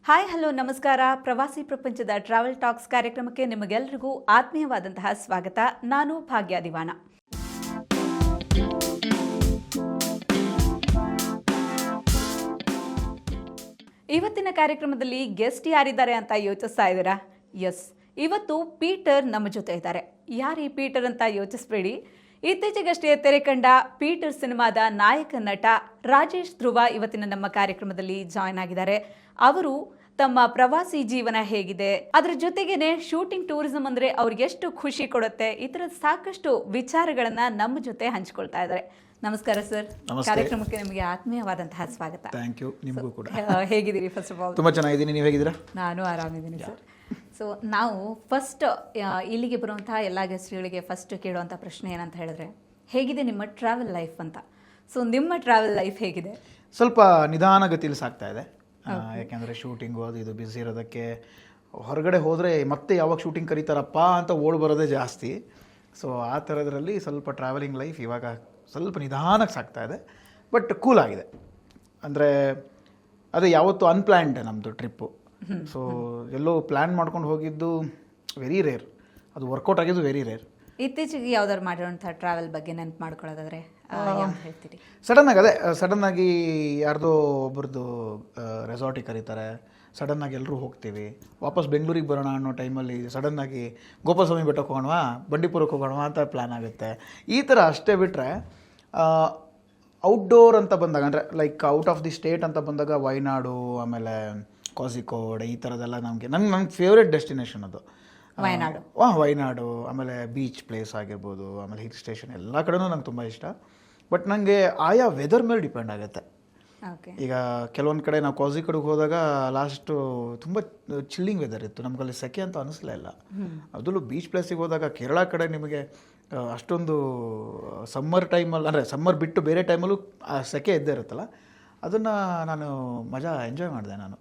Hi hello ನಮಸ್ಕಾರ. ಪ್ರವಾಸಿ ಪ್ರಪಂಚದ ಟ್ರಾವೆಲ್ ಟಾಕ್ಸ್ ಕಾರ್ಯಕ್ರಮಕ್ಕೆ ನಿಮಗೆಲ್ಲರಿಗೂ ಆತ್ಮೀಯವಾದಂತಹ ಸ್ವಾಗತ. ನಾನು ಭಾಗ್ಯ ದಿವಾನ. ಇವತ್ತಿನ ಕಾರ್ಯಕ್ರಮದಲ್ಲಿ ಗೆಸ್ಟ್ ಯಾರಿದ್ದಾರೆ ಅಂತ ಯೋಚಿಸ್ತಾ ಇದ್ದೀರಾ? ಎಸ್, ಇವತ್ತು ಪೀಟರ್ ನಮ್ಮ ಜೊತೆ ಇದ್ದಾರೆ. ಯಾರು ಈ ಪೀಟರ್ ಅಂತ ಯೋಚಿಸ್ಬೇಡಿ. ಇತ್ತೀಚೆಗಷ್ಟೇ ತೆರೆ ಕಂಡ ಪೀಟರ್ ಸಿನಿಮಾದ ನಾಯಕ ನಟ ರಾಜೇಶ್ ಧ್ರುವ ಇವತ್ತಿನ ನಮ್ಮ ಕಾರ್ಯಕ್ರಮದಲ್ಲಿ ಜಾಯ್ನ್ ಆಗಿದ್ದಾರೆ. ಅವರು ತಮ್ಮ ಪ್ರವಾಸಿ ಜೀವನ ಹೇಗಿದೆ, ಅದರ ಜೊತೆಗೇನೆ ಶೂಟಿಂಗ್ ಟೂರಿಸಂ ಅಂದ್ರೆ ಅವ್ರಿಗೆ ಎಷ್ಟು ಖುಷಿ ಕೊಡುತ್ತೆ, ಈ ತರದ ಸಾಕಷ್ಟು ವಿಚಾರಗಳನ್ನ ನಮ್ಮ ಜೊತೆ ಹಂಚಿಕೊಳ್ತಾ ಇದ್ದಾರೆ. ನಮಸ್ಕಾರ ಸರ್, ಕಾರ್ಯಕ್ರಮಕ್ಕೆ ನಿಮಗೆ ಆತ್ಮೀಯವಾದಂತಹ ಸ್ವಾಗತ. Thank you. ನಿಮಗೂ ಕೂಡ. ಹೇಗಿದ್ದೀರಿ? ಫಸ್ಟ್ ಆಫ್ ಆಲ್ ತುಂಬ ಚೆನ್ನಾಗಿದ್ದೀನಿ, ನೀವು ಹೇಗಿದ್ದೀರಾ? ನಾನು ಆರಾಮಿದ್ದೀನಿ ಸರ್. ಸೊ ನಾವು ಫಸ್ಟ್ ಇಲ್ಲಿಗೆ ಬರುವಂತಹ ಎಲ್ಲ ಗೆಸ್ಟ್ಗಳಿಗೆ ಫಸ್ಟ್ ಕೇಳುವಂಥ ಪ್ರಶ್ನೆ ಏನಂತ ಹೇಳಿದ್ರೆ, ಹೇಗಿದೆ ನಿಮ್ಮ ಟ್ರಾವೆಲ್ ಲೈಫ್ ಅಂತ. ಸೊ ನಿಮ್ಮ ಟ್ರಾವೆಲ್ ಲೈಫ್ ಹೇಗಿದೆ? ಸ್ವಲ್ಪ ನಿಧಾನಗತಿಯಲ್ಲಿ ಸಾಗ್ತಾ ಇದೆ. ಯಾಕೆಂದರೆ ಶೂಟಿಂಗು ಅದು ಇದು ಬ್ಯುಸಿ ಇರೋದಕ್ಕೆ ಹೊರಗಡೆ ಹೋದರೆ ಮತ್ತೆ ಯಾವಾಗ ಶೂಟಿಂಗ್ ಕರೀತಾರಪ್ಪ ಅಂತ ಓಡ್ ಬರೋದೇ ಜಾಸ್ತಿ. ಸೊ ಆ ಥರದ್ರಲ್ಲಿ ಸ್ವಲ್ಪ ಟ್ರಾವೆಲಿಂಗ್ ಲೈಫ್ ಇವಾಗ ಸ್ವಲ್ಪ ನಿಧಾನಕ್ಕೆ ಸಾಗ್ತಾ ಇದೆ, ಬಟ್ ಕೂಲ್ ಆಗಿದೆ. ಅಂದರೆ ಅದೇ ಯಾವತ್ತು ಅನ್ಪ್ಲ್ಯಾನ್ಡ್ ನಮ್ಮದು ಟ್ರಿಪ್ಪು. ಸೊ ಎಲ್ಲೋ ಪ್ಲ್ಯಾನ್ ಮಾಡ್ಕೊಂಡು ಹೋಗಿದ್ದು ವೆರಿ ರೇರ್, ಅದು ವರ್ಕೌಟ್ ಆಗಿದ್ದು ವೆರಿ ರೇರ್. ಇತ್ತೀಚೆಗೆ ಯಾವ್ದಾದ್ರು ಮಾಡಿರೋಂಥ ಟ್ರಾವೆಲ್ ಬಗ್ಗೆ ನೆನಪು ಮಾಡ್ಕೊಳ್ಳೋದಾದ್ರೆ ಹೇಳ್ತೀರಿ? ಸಡನ್ನಾಗಿ ಅದೇ ಸಡನ್ನಾಗಿ ಯಾರ್ದೋ ಒಬ್ರದ್ದು ರೆಸಾರ್ಟಿಗೆ ಕರೀತಾರೆ, ಸಡನ್ನಾಗಿ ಎಲ್ಲರೂ ಹೋಗ್ತೀವಿ. ವಾಪಸ್ ಬೆಂಗಳೂರಿಗೆ ಬರೋಣ ಅನ್ನೋ ಟೈಮಲ್ಲಿ ಸಡನ್ನಾಗಿ ಗೋಪಾಲಸ್ವಾಮಿ ಬೆಟ್ಟಕ್ಕೆ ಹೋಗೋಣವಾ, ಬಂಡೀಪುರಕ್ಕೆ ಹೋಗೋಣವಾ ಅಂತ ಪ್ಲ್ಯಾನ್ ಆಗುತ್ತೆ. ಈ ಥರ ಅಷ್ಟೇ ಬಿಟ್ಟರೆ ಔಟ್ಡೋರ್ ಅಂತ ಬಂದಾಗ, ಅಂದರೆ like out of the state ಅಂತ ಬಂದಾಗ ವಯನಾಡು, ಆಮೇಲೆ ಕೋಝಿಕೋಡ್, ಈ ಥರದ್ದೆಲ್ಲ ನನ್ನ ಫೇವ್ರೆಟ್ ಡೆಸ್ಟಿನೇಷನ್ ಅದು ವಯನಾಡು. ವಯನಾಡು, ಆಮೇಲೆ ಬೀಚ್ ಪ್ಲೇಸ್ ಆಗಿರ್ಬೋದು, ಆಮೇಲೆ ಹಿಲ್ ಸ್ಟೇಷನ್, ಎಲ್ಲ ಕಡೆನೂ ನಂಗೆ ತುಂಬ ಇಷ್ಟ. ಬಟ್ ನನಗೆ ಆಯಾ ವೆದರ್ ಮೇಲೆ ಡಿಪೆಂಡ್ ಆಗುತ್ತೆ. ಈಗ ಕೆಲವೊಂದು ಕಡೆ ನಾವು ಕೋಝಿಕೋಡ್ಗೆ ಹೋದಾಗ ಲಾಸ್ಟು ತುಂಬ ಚಿಲ್ಲಿಂಗ್ ವೆದರ್ ಇತ್ತು, ನಮಗಲ್ಲಿ ಸೆಕೆ ಅಂತ ಅನಿಸ್ಲೇ ಇಲ್ಲ. ಅದರಲ್ಲೂ ಬೀಚ್ ಪ್ಲೇಸಿಗೆ ಹೋದಾಗ ಕೇರಳ ಕಡೆ ನಿಮಗೆ ಅಷ್ಟೊಂದು ಸಮ್ಮರ್ ಟೈಮಲ್ಲಿ, ಅಂದರೆ ಸಮ್ಮರ್ ಬಿಟ್ಟು ಬೇರೆ ಟೈಮಲ್ಲೂ ಆ ಸೆಕೆ ಇದ್ದೇ ಇರುತ್ತಲ್ಲ, ಅದನ್ನು ನಾನು ಮಜಾ ಎಂಜಾಯ್ ಮಾಡಿದೆ. ನಾನು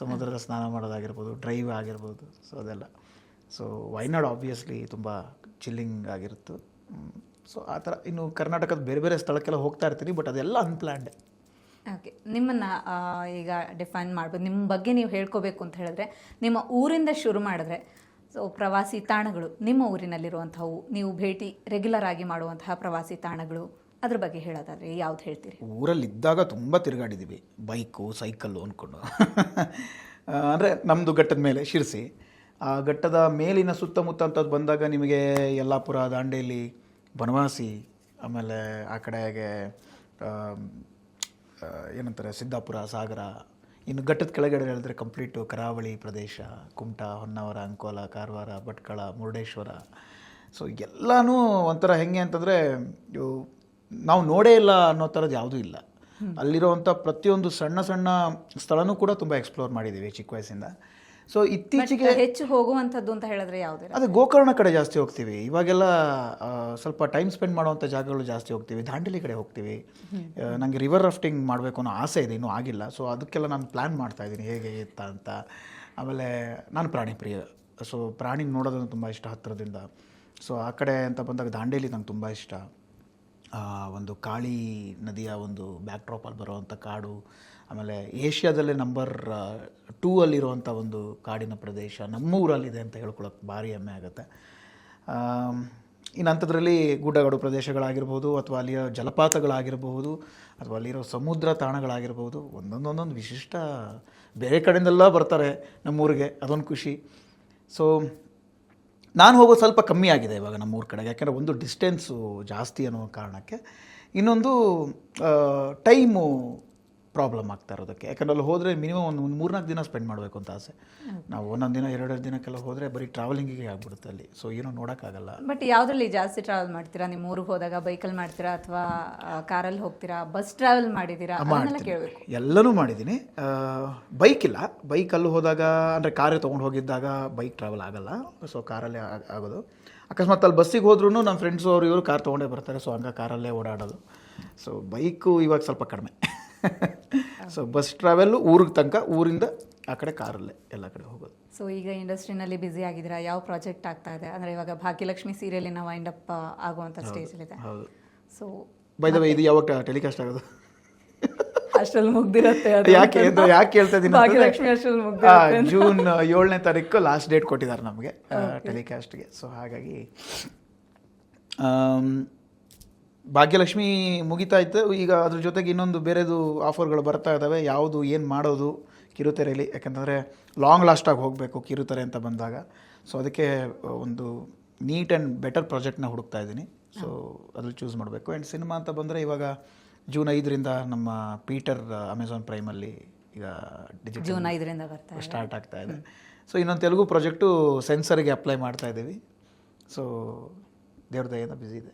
ಸಮುದ್ರದ ಸ್ನಾನ ಮಾಡೋದಾಗಿರ್ಬೋದು, ಡ್ರೈವ್ ಆಗಿರ್ಬೋದು, ಸೊ ಅದೆಲ್ಲ. ಸೊ ವಯನಾಡು ಆಬ್ವಿಯಸ್ಲಿ ತುಂಬ ಚಿಲ್ಲಿಂಗ್ ಆಗಿರುತ್ತೆ. ಸೊ ಆ ಥರ ಇನ್ನು ಕರ್ನಾಟಕದ ಬೇರೆ ಬೇರೆ ಸ್ಥಳಕ್ಕೆಲ್ಲ ಹೋಗ್ತಾ ಇರ್ತೀನಿ, ಬಟ್ ಅದೆಲ್ಲ ಅನ್ಪ್ಲ್ಯಾನ್ಡ್. ಓಕೆ, ನಿಮ್ಮನ್ನು ಈಗ ಡಿಫೈನ್ ಮಾಡ್ಬೋದು. ನಿಮ್ಮ ಬಗ್ಗೆ ನೀವು ಹೇಳ್ಕೋಬೇಕು ಅಂತ ಹೇಳಿದ್ರೆ, ನಿಮ್ಮ ಊರಿಂದ ಶುರು ಮಾಡಿದ್ರೆ, ಸೊ ಪ್ರವಾಸಿ ತಾಣಗಳು ನಿಮ್ಮ ಊರಿನಲ್ಲಿರುವಂಥವು, ನೀವು ಭೇಟಿ ರೆಗ್ಯುಲರ್ ಆಗಿ ಮಾಡುವಂತಹ ಪ್ರವಾಸಿ ತಾಣಗಳು, ಅದ್ರ ಬಗ್ಗೆ ಹೇಳೋದಾದರೆ ಯಾವ್ದು ಹೇಳ್ತೀರಿ? ಊರಲ್ಲಿದ್ದಾಗ ತುಂಬ ತಿರುಗಾಡಿದ್ದೀವಿ, ಬೈಕು ಸೈಕಲ್ಲು ಅಂದ್ಕೊಂಡು. ಅಂದರೆ ನಮ್ಮದು ಘಟ್ಟದ ಮೇಲೆ ಶಿರಸಿ, ಆ ಘಟ್ಟದ ಮೇಲಿನ ಸುತ್ತಮುತ್ತ ಅಂತದ್ದು ಬಂದಾಗ ನಿಮಗೆ ಯಲ್ಲಾಪುರ, ದಾಂಡೇಲಿ, ಬನವಾಸಿ, ಆಮೇಲೆ ಆ ಕಡೆಗೆ ಏನಂತಾರೆ ಸಿದ್ದಾಪುರ, ಸಾಗರ. ಇನ್ನು ಘಟ್ಟದ ಕೆಳಗಡೆ ಹೇಳಿದ್ರೆ ಕಂಪ್ಲೀಟು ಕರಾವಳಿ ಪ್ರದೇಶ, ಕುಮಟಾ, ಹೊನ್ನಾವರ, ಅಂಕೋಲ, ಕಾರವಾರ, ಭಟ್ಕಳ, ಮುರುಡೇಶ್ವರ. ಸೊ ಎಲ್ಲನೂ ಒಂಥರ ಹೆಂಗೆ ಅಂತಂದರೆ ನಾವು ನೋಡೇ ಇಲ್ಲ ಅನ್ನೋ ಥರದ್ದು ಯಾವುದೂ ಇಲ್ಲ. ಅಲ್ಲಿರೋವಂಥ ಪ್ರತಿಯೊಂದು ಸಣ್ಣ ಸಣ್ಣ ಸ್ಥಳನೂ ಕೂಡ ತುಂಬ ಎಕ್ಸ್ಪ್ಲೋರ್ ಮಾಡಿದ್ದೀವಿ ಚಿಕ್ಕ ವಯಸ್ಸಿಂದ. ಸೊ ಇತ್ತೀಚೆಗೆ ಹೆಚ್ಚು ಹೋಗುವಂಥದ್ದು ಅಂತ ಹೇಳಿದ್ರೆ ಯಾವುದೇ? ಅದೇ ಗೋಕರ್ಣ ಕಡೆ ಜಾಸ್ತಿ ಹೋಗ್ತೀವಿ. ಇವಾಗೆಲ್ಲ ಸ್ವಲ್ಪ ಟೈಮ್ ಸ್ಪೆಂಡ್ ಮಾಡುವಂಥ ಜಾಗಗಳು ಜಾಸ್ತಿ ಹೋಗ್ತೀವಿ. ದಾಂಡೇಲಿ ಕಡೆ ಹೋಗ್ತೀವಿ. ನನಗೆ ರಿವರ್ ರಾಫ್ಟಿಂಗ್ ಮಾಡಬೇಕು ಅನ್ನೋ ಆಸೆ ಇದೆ, ಇನ್ನೂ ಆಗಿಲ್ಲ. ಸೊ ಅದಕ್ಕೆಲ್ಲ ನಾನು ಪ್ಲ್ಯಾನ್ ಮಾಡ್ತಾಯಿದ್ದೀನಿ ಹೇಗೆ ಇತ್ತ ಅಂತ. ಆಮೇಲೆ ನಾನು ಪ್ರಾಣಿ ಪ್ರಿಯ, ಸೊ ಪ್ರಾಣಿ ನೋಡೋದನ್ನು ತುಂಬ ಇಷ್ಟ ಹತ್ತಿರದಿಂದ. ಸೊ ಆ ಕಡೆ ಅಂತ ಬಂದಾಗ ದಾಂಡೇಲಿ ನಂಗೆ ತುಂಬ ಇಷ್ಟ. ಒಂದು ಕಾಳಿ ನದಿಯ ಒಂದು ಬ್ಯಾಕ್ ಡ್ರಾಪಲ್ಲಿ ಬರುವಂಥ ಕಾಡು, ಆಮೇಲೆ ಏಷ್ಯಾದಲ್ಲೇ ನಂಬರ್ 2 ಅಲ್ಲಿರುವಂಥ ಒಂದು ಕಾಡಿನ ಪ್ರದೇಶ ನಮ್ಮ ಊರಲ್ಲಿದೆ ಅಂತ ಹೇಳ್ಕೊಳಕ್ಕೆ ಭಾರಿ ಹೆಮ್ಮೆ ಆಗುತ್ತೆ. ಇನ್ನು ಅಂಥದ್ರಲ್ಲಿ ಗುಡ್ಡಗಾಡು ಪ್ರದೇಶಗಳಾಗಿರ್ಬೋದು, ಅಥವಾ ಅಲ್ಲಿರೋ ಜಲಪಾತಗಳಾಗಿರಬಹುದು, ಅಥವಾ ಅಲ್ಲಿರೋ ಸಮುದ್ರ ತಾಣಗಳಾಗಿರ್ಬೋದು, ಒಂದೊಂದೊಂದೊಂದು ವಿಶಿಷ್ಟ. ಬೇರೆ ಕಡೆಯಿಂದೆಲ್ಲ ಬರ್ತಾರೆ ನಮ್ಮೂರಿಗೆ, ಅದೊಂದು ಖುಷಿ. ಸೊ ನಾನು ಹೋಗೋದು ಸ್ವಲ್ಪ ಕಮ್ಮಿ ಆಗಿದೆ ಇವಾಗ ನಮ್ಮೂರ ಕಡೆಗೆ, ಯಾಕೆಂದರೆ ಒಂದು ಡಿಸ್ಟೆನ್ಸು ಜಾಸ್ತಿ ಅನ್ನೋ ಕಾರಣಕ್ಕೆ, ಇನ್ನೊಂದು ಟೈಮು ಪ್ರಾಬ್ಲಮ್ ಆಗ್ತಾ ಇರೋದಕ್ಕೆ. ಯಾಕಂದ್ರೆ ಅಲ್ಲಿ ಹೋದರೆ ಮಿನಿಮಮ್ ಒಂದು 3-4 ದಿನ ಸ್ಪೆಂಡ್ ಮಾಡಬೇಕು ಅಂತ ಆಸೆ. ನಾವು ಒಂದೊಂದು ದಿನ 2 ದಿನಕ್ಕೆಲ್ಲ ಹೋದರೆ ಬರೀ ಟ್ರಾವೆಲಿಂಗಿಗೆ ಆಗ್ಬಿಡುತ್ತೆ ಅಲ್ಲಿ. ಸೊ ಏನೋ ನೋಡೋಕ್ಕಾಗಲ್ಲ. ಬಟ್ ಯಾವುದ್ರಲ್ಲಿ ಜಾಸ್ತಿ ಟ್ರಾವೆಲ್ ಮಾಡ್ತೀರಾ? ನಿಮ್ಮ ಊರಿಗೆ ಹೋದಾಗ ಬೈಕಲ್ಲಿ ಮಾಡ್ತೀರಾ ಅಥವಾ ಕಾರಲ್ಲಿ ಹೋಗ್ತೀರಾ? ಬಸ್ ಟ್ರಾವೆಲ್ ಮಾಡಿದ್ದೀರಾ? ಕೇಳಬೇಕು. ಎಲ್ಲನೂ ಮಾಡಿದ್ದೀನಿ. ಬೈಕ್ ಇಲ್ಲ, ಬೈಕಲ್ಲಿ ಹೋದಾಗ ಅಂದರೆ ಕಾರೇ ತೊಗೊಂಡು ಹೋಗಿದ್ದಾಗ ಬೈಕ್ ಟ್ರಾವೆಲ್ ಆಗಲ್ಲ. ಸೊ ಕಾರಲ್ಲೇ ಆಗೋದು. ಅಕಸ್ಮಾತ್ ಅಲ್ಲಿ ಬಸ್ಸಿಗೆ ಹೋದ್ರೂ ನಮ್ಮ ಫ್ರೆಂಡ್ಸು ಅವರು ಇವರು ಕಾರ್ ತೊಗೊಂಡೇ ಬರ್ತಾರೆ. ಸೊ ಹಂಗೆ ಕಾರಲ್ಲೇ ಓಡಾಡೋದು. ಸೊ ಬೈಕು ಇವಾಗ ಸ್ವಲ್ಪ ಕಡಿಮೆ. ಸೊ ಬಸ್ ಟ್ರಾವೆಲ್ಲು ಊರಿಗೆ ತನಕ, ಊರಿಂದ ಆ ಕಡೆ ಕಾರಲ್ಲೇ ಎಲ್ಲ ಕಡೆ ಹೋಗೋದು. ಸೊ ಈಗ ಇಂಡಸ್ಟ್ರಿನಲ್ಲಿ ಬ್ಯುಸಿ ಆಗಿದ್ದೀರಾ, ಯಾವ ಪ್ರಾಜೆಕ್ಟ್ ಆಗ್ತಾ ಇದೆ? ಅಂದರೆ ಇವಾಗ ಭಾಗ್ಯಲಕ್ಷ್ಮಿ ಸೀರಿಯಲಿನ ವೈಂಡ್ ಅಪ್ ಆಗುವಂಥ ಸ್ಟೇಜಲ್ಲಿದೆ. ಹೌದು. ಸೊ ಬೈ ದ ವೇ ಇದು ಯಾವಾಗ ಟೆಲಿಕಾಸ್ಟ್ ಆಗೋದು? ಅಷ್ಟ್ರಲ್ಲಿ ಮುಗ್ದಿರತ್ತೆ ಅದು. ಯಾಕೆ ಹೇಳ್ತಾ ಇದ್ದೀನಿ ಭಾಗ್ಯಲಕ್ಷ್ಮಿ ಅಷ್ಟ್ರಲ್ಲಿ ಮುಗ್ದಿರತ್ತೆ. ಜೂನ್ 7ನೇ ತಾರೀಕು ಲಾಸ್ಟ್ ಡೇಟ್ ಕೊಟ್ಟಿದ್ದಾರೆ ನಮಗೆ ಟೆಲಿಕಾಸ್ಟ್ಗೆ. ಸೊ ಹಾಗಾಗಿ ಭಾಗ್ಯಲಕ್ಷ್ಮಿ ಮುಗಿತಾ ಇತ್ತು. ಈಗ ಅದ್ರ ಜೊತೆಗೆ ಇನ್ನೊಂದು ಬೇರೆದು ಆಫರ್ಗಳು ಬರ್ತಾ ಇದ್ದಾವೆ. ಯಾವುದು ಏನು ಮಾಡೋದು ಕಿರುತೆರೆಯಲ್ಲಿ, ಯಾಕಂತಂದರೆ ಲಾಂಗ್ ಲಾಸ್ಟಾಗಿ ಹೋಗಬೇಕು ಕಿರುತೆರೆ ಅಂತ ಬಂದಾಗ. ಸೊ ಅದಕ್ಕೆ ಒಂದು ನೀಟ್ ಆ್ಯಂಡ್ ಬೆಟರ್ ಪ್ರಾಜೆಕ್ಟ್ನ ಹುಡುಕ್ತಾ ಇದ್ದೀನಿ. ಸೊ ಅದ್ರಲ್ಲಿ ಚೂಸ್ ಮಾಡಬೇಕು. ಆ್ಯಂಡ್ ಸಿನಿಮಾ ಅಂತ ಬಂದರೆ ಇವಾಗ ಜೂನ್ 5ರಿಂದ ನಮ್ಮ ಪೀಟರ್ ಅಮೆಝಾನ್ ಪ್ರೈಮಲ್ಲಿ ಈಗ ಡಿಜಿಟಲ್ ಜೂನ್ 5ರಿಂದ ಬರ್ತಾ ಸ್ಟಾರ್ಟ್ ಆಗ್ತಾ ಇದೆ. ಸೊ ಇನ್ನೊಂದು ತೆಲುಗು ಪ್ರಾಜೆಕ್ಟು ಸೆನ್ಸರ್ಗೆ ಅಪ್ಲೈ ಮಾಡ್ತಾ ಇದ್ದೀವಿ. ಸೊ ದೇವ್ರ ದಯೆಯಿಂದ ಬ್ಯುಸಿ ಇದೆ.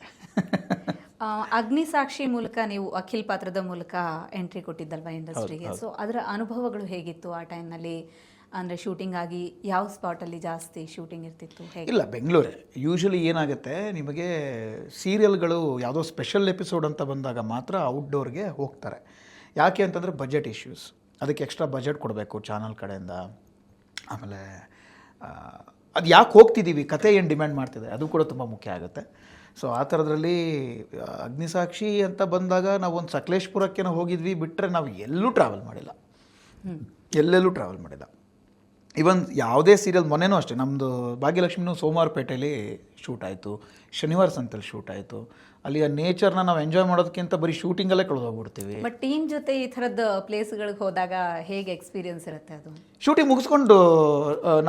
ಅಗ್ನಿಸಾಕ್ಷಿ ಮೂಲಕ ನೀವು ಅಖಿಲ್ ಪಾತ್ರದ ಮೂಲಕ ಎಂಟ್ರಿ ಕೊಟ್ಟಿದ್ದಲ್ವಾ ಇಂಡಸ್ಟ್ರಿಗೆ. ಸೊ ಅದರ ಅನುಭವಗಳು ಹೇಗಿತ್ತು ಆ ಟೈಮ್ನಲ್ಲಿ? ಅಂದರೆ ಶೂಟಿಂಗ್ ಆಗಿ ಯಾವ ಸ್ಪಾಟಲ್ಲಿ ಜಾಸ್ತಿ ಶೂಟಿಂಗ್ ಇರ್ತಿತ್ತು? ಹೇಗೆ? ಇಲ್ಲ, ಬೆಂಗಳೂರೇ. ಯೂಶ್ವಲಿ ಏನಾಗುತ್ತೆ, ನಿಮಗೆ ಸೀರಿಯಲ್ಗಳು ಯಾವುದೋ ಸ್ಪೆಷಲ್ ಎಪಿಸೋಡ್ ಅಂತ ಬಂದಾಗ ಮಾತ್ರ ಔಟ್ಡೋರ್ಗೆ ಹೋಗ್ತಾರೆ. ಯಾಕೆ ಅಂತಂದರೆ ಬಜೆಟ್ ಇಶ್ಯೂಸ್. ಅದಕ್ಕೆ ಎಕ್ಸ್ಟ್ರಾ ಬಜೆಟ್ ಕೊಡಬೇಕು ಚಾನಲ್ ಕಡೆಯಿಂದ. ಆಮೇಲೆ ಅದು ಯಾಕೆ ಹೋಗ್ತಿದ್ದೀವಿ, ಕತೆ ಏನು ಡಿಮ್ಯಾಂಡ್ ಮಾಡ್ತಿದೆ, ಅದು ಕೂಡ ತುಂಬ ಮುಖ್ಯ ಆಗುತ್ತೆ. ಸೊ ಆ ಥರದ್ರಲ್ಲಿ ಅಗ್ನಿಸಾಕ್ಷಿ ಅಂತ ಬಂದಾಗ ನಾವು ಒಂದು ಸಕಲೇಶ್ಪುರಕ್ಕೆ ಹೋಗಿದ್ವಿ ಬಿಟ್ಟರೆ ನಾವು ಎಲ್ಲೂ ಟ್ರಾವೆಲ್ ಮಾಡಿಲ್ಲ, ಎಲ್ಲೆಲ್ಲೂ ಟ್ರಾವೆಲ್ ಮಾಡಿಲ್ಲ. ಇವನ್ ಯಾವುದೇ ಸೀರಿಯಲ್, ಮೊನ್ನೆನೂ ಅಷ್ಟೇ ನಮ್ಮದು ಭಾಗ್ಯಲಕ್ಷ್ಮಿನೂ ಸೋಮವಾರಪೇಟೆಯಲ್ಲಿ ಶೂಟ್ ಆಯಿತು, ಶನಿವಾರ ಸಂತೆಲಿ ಶೂಟ್ ಆಯಿತು. ಅಲ್ಲಿಯ ನೇಚರ್ನ ನಾವು ಎಂಜಾಯ್ ಮಾಡೋದಕ್ಕಿಂತ ಬರೀ ಶೂಟಿಂಗಲ್ಲೇ ಕಳೆದೋಗ್ಬಿಡ್ತೀವಿ. ಬಟ್ ಟೀಮ್ ಜೊತೆ ಈ ಥರದ ಪ್ಲೇಸ್ಗಳಿಗೆ ಹೋದಾಗ ಹೇಗೆ ಎಕ್ಸ್ಪೀರಿಯನ್ಸ್ ಇರುತ್ತೆ ಅದು? ಶೂಟಿಂಗ್ ಮುಗಿಸ್ಕೊಂಡು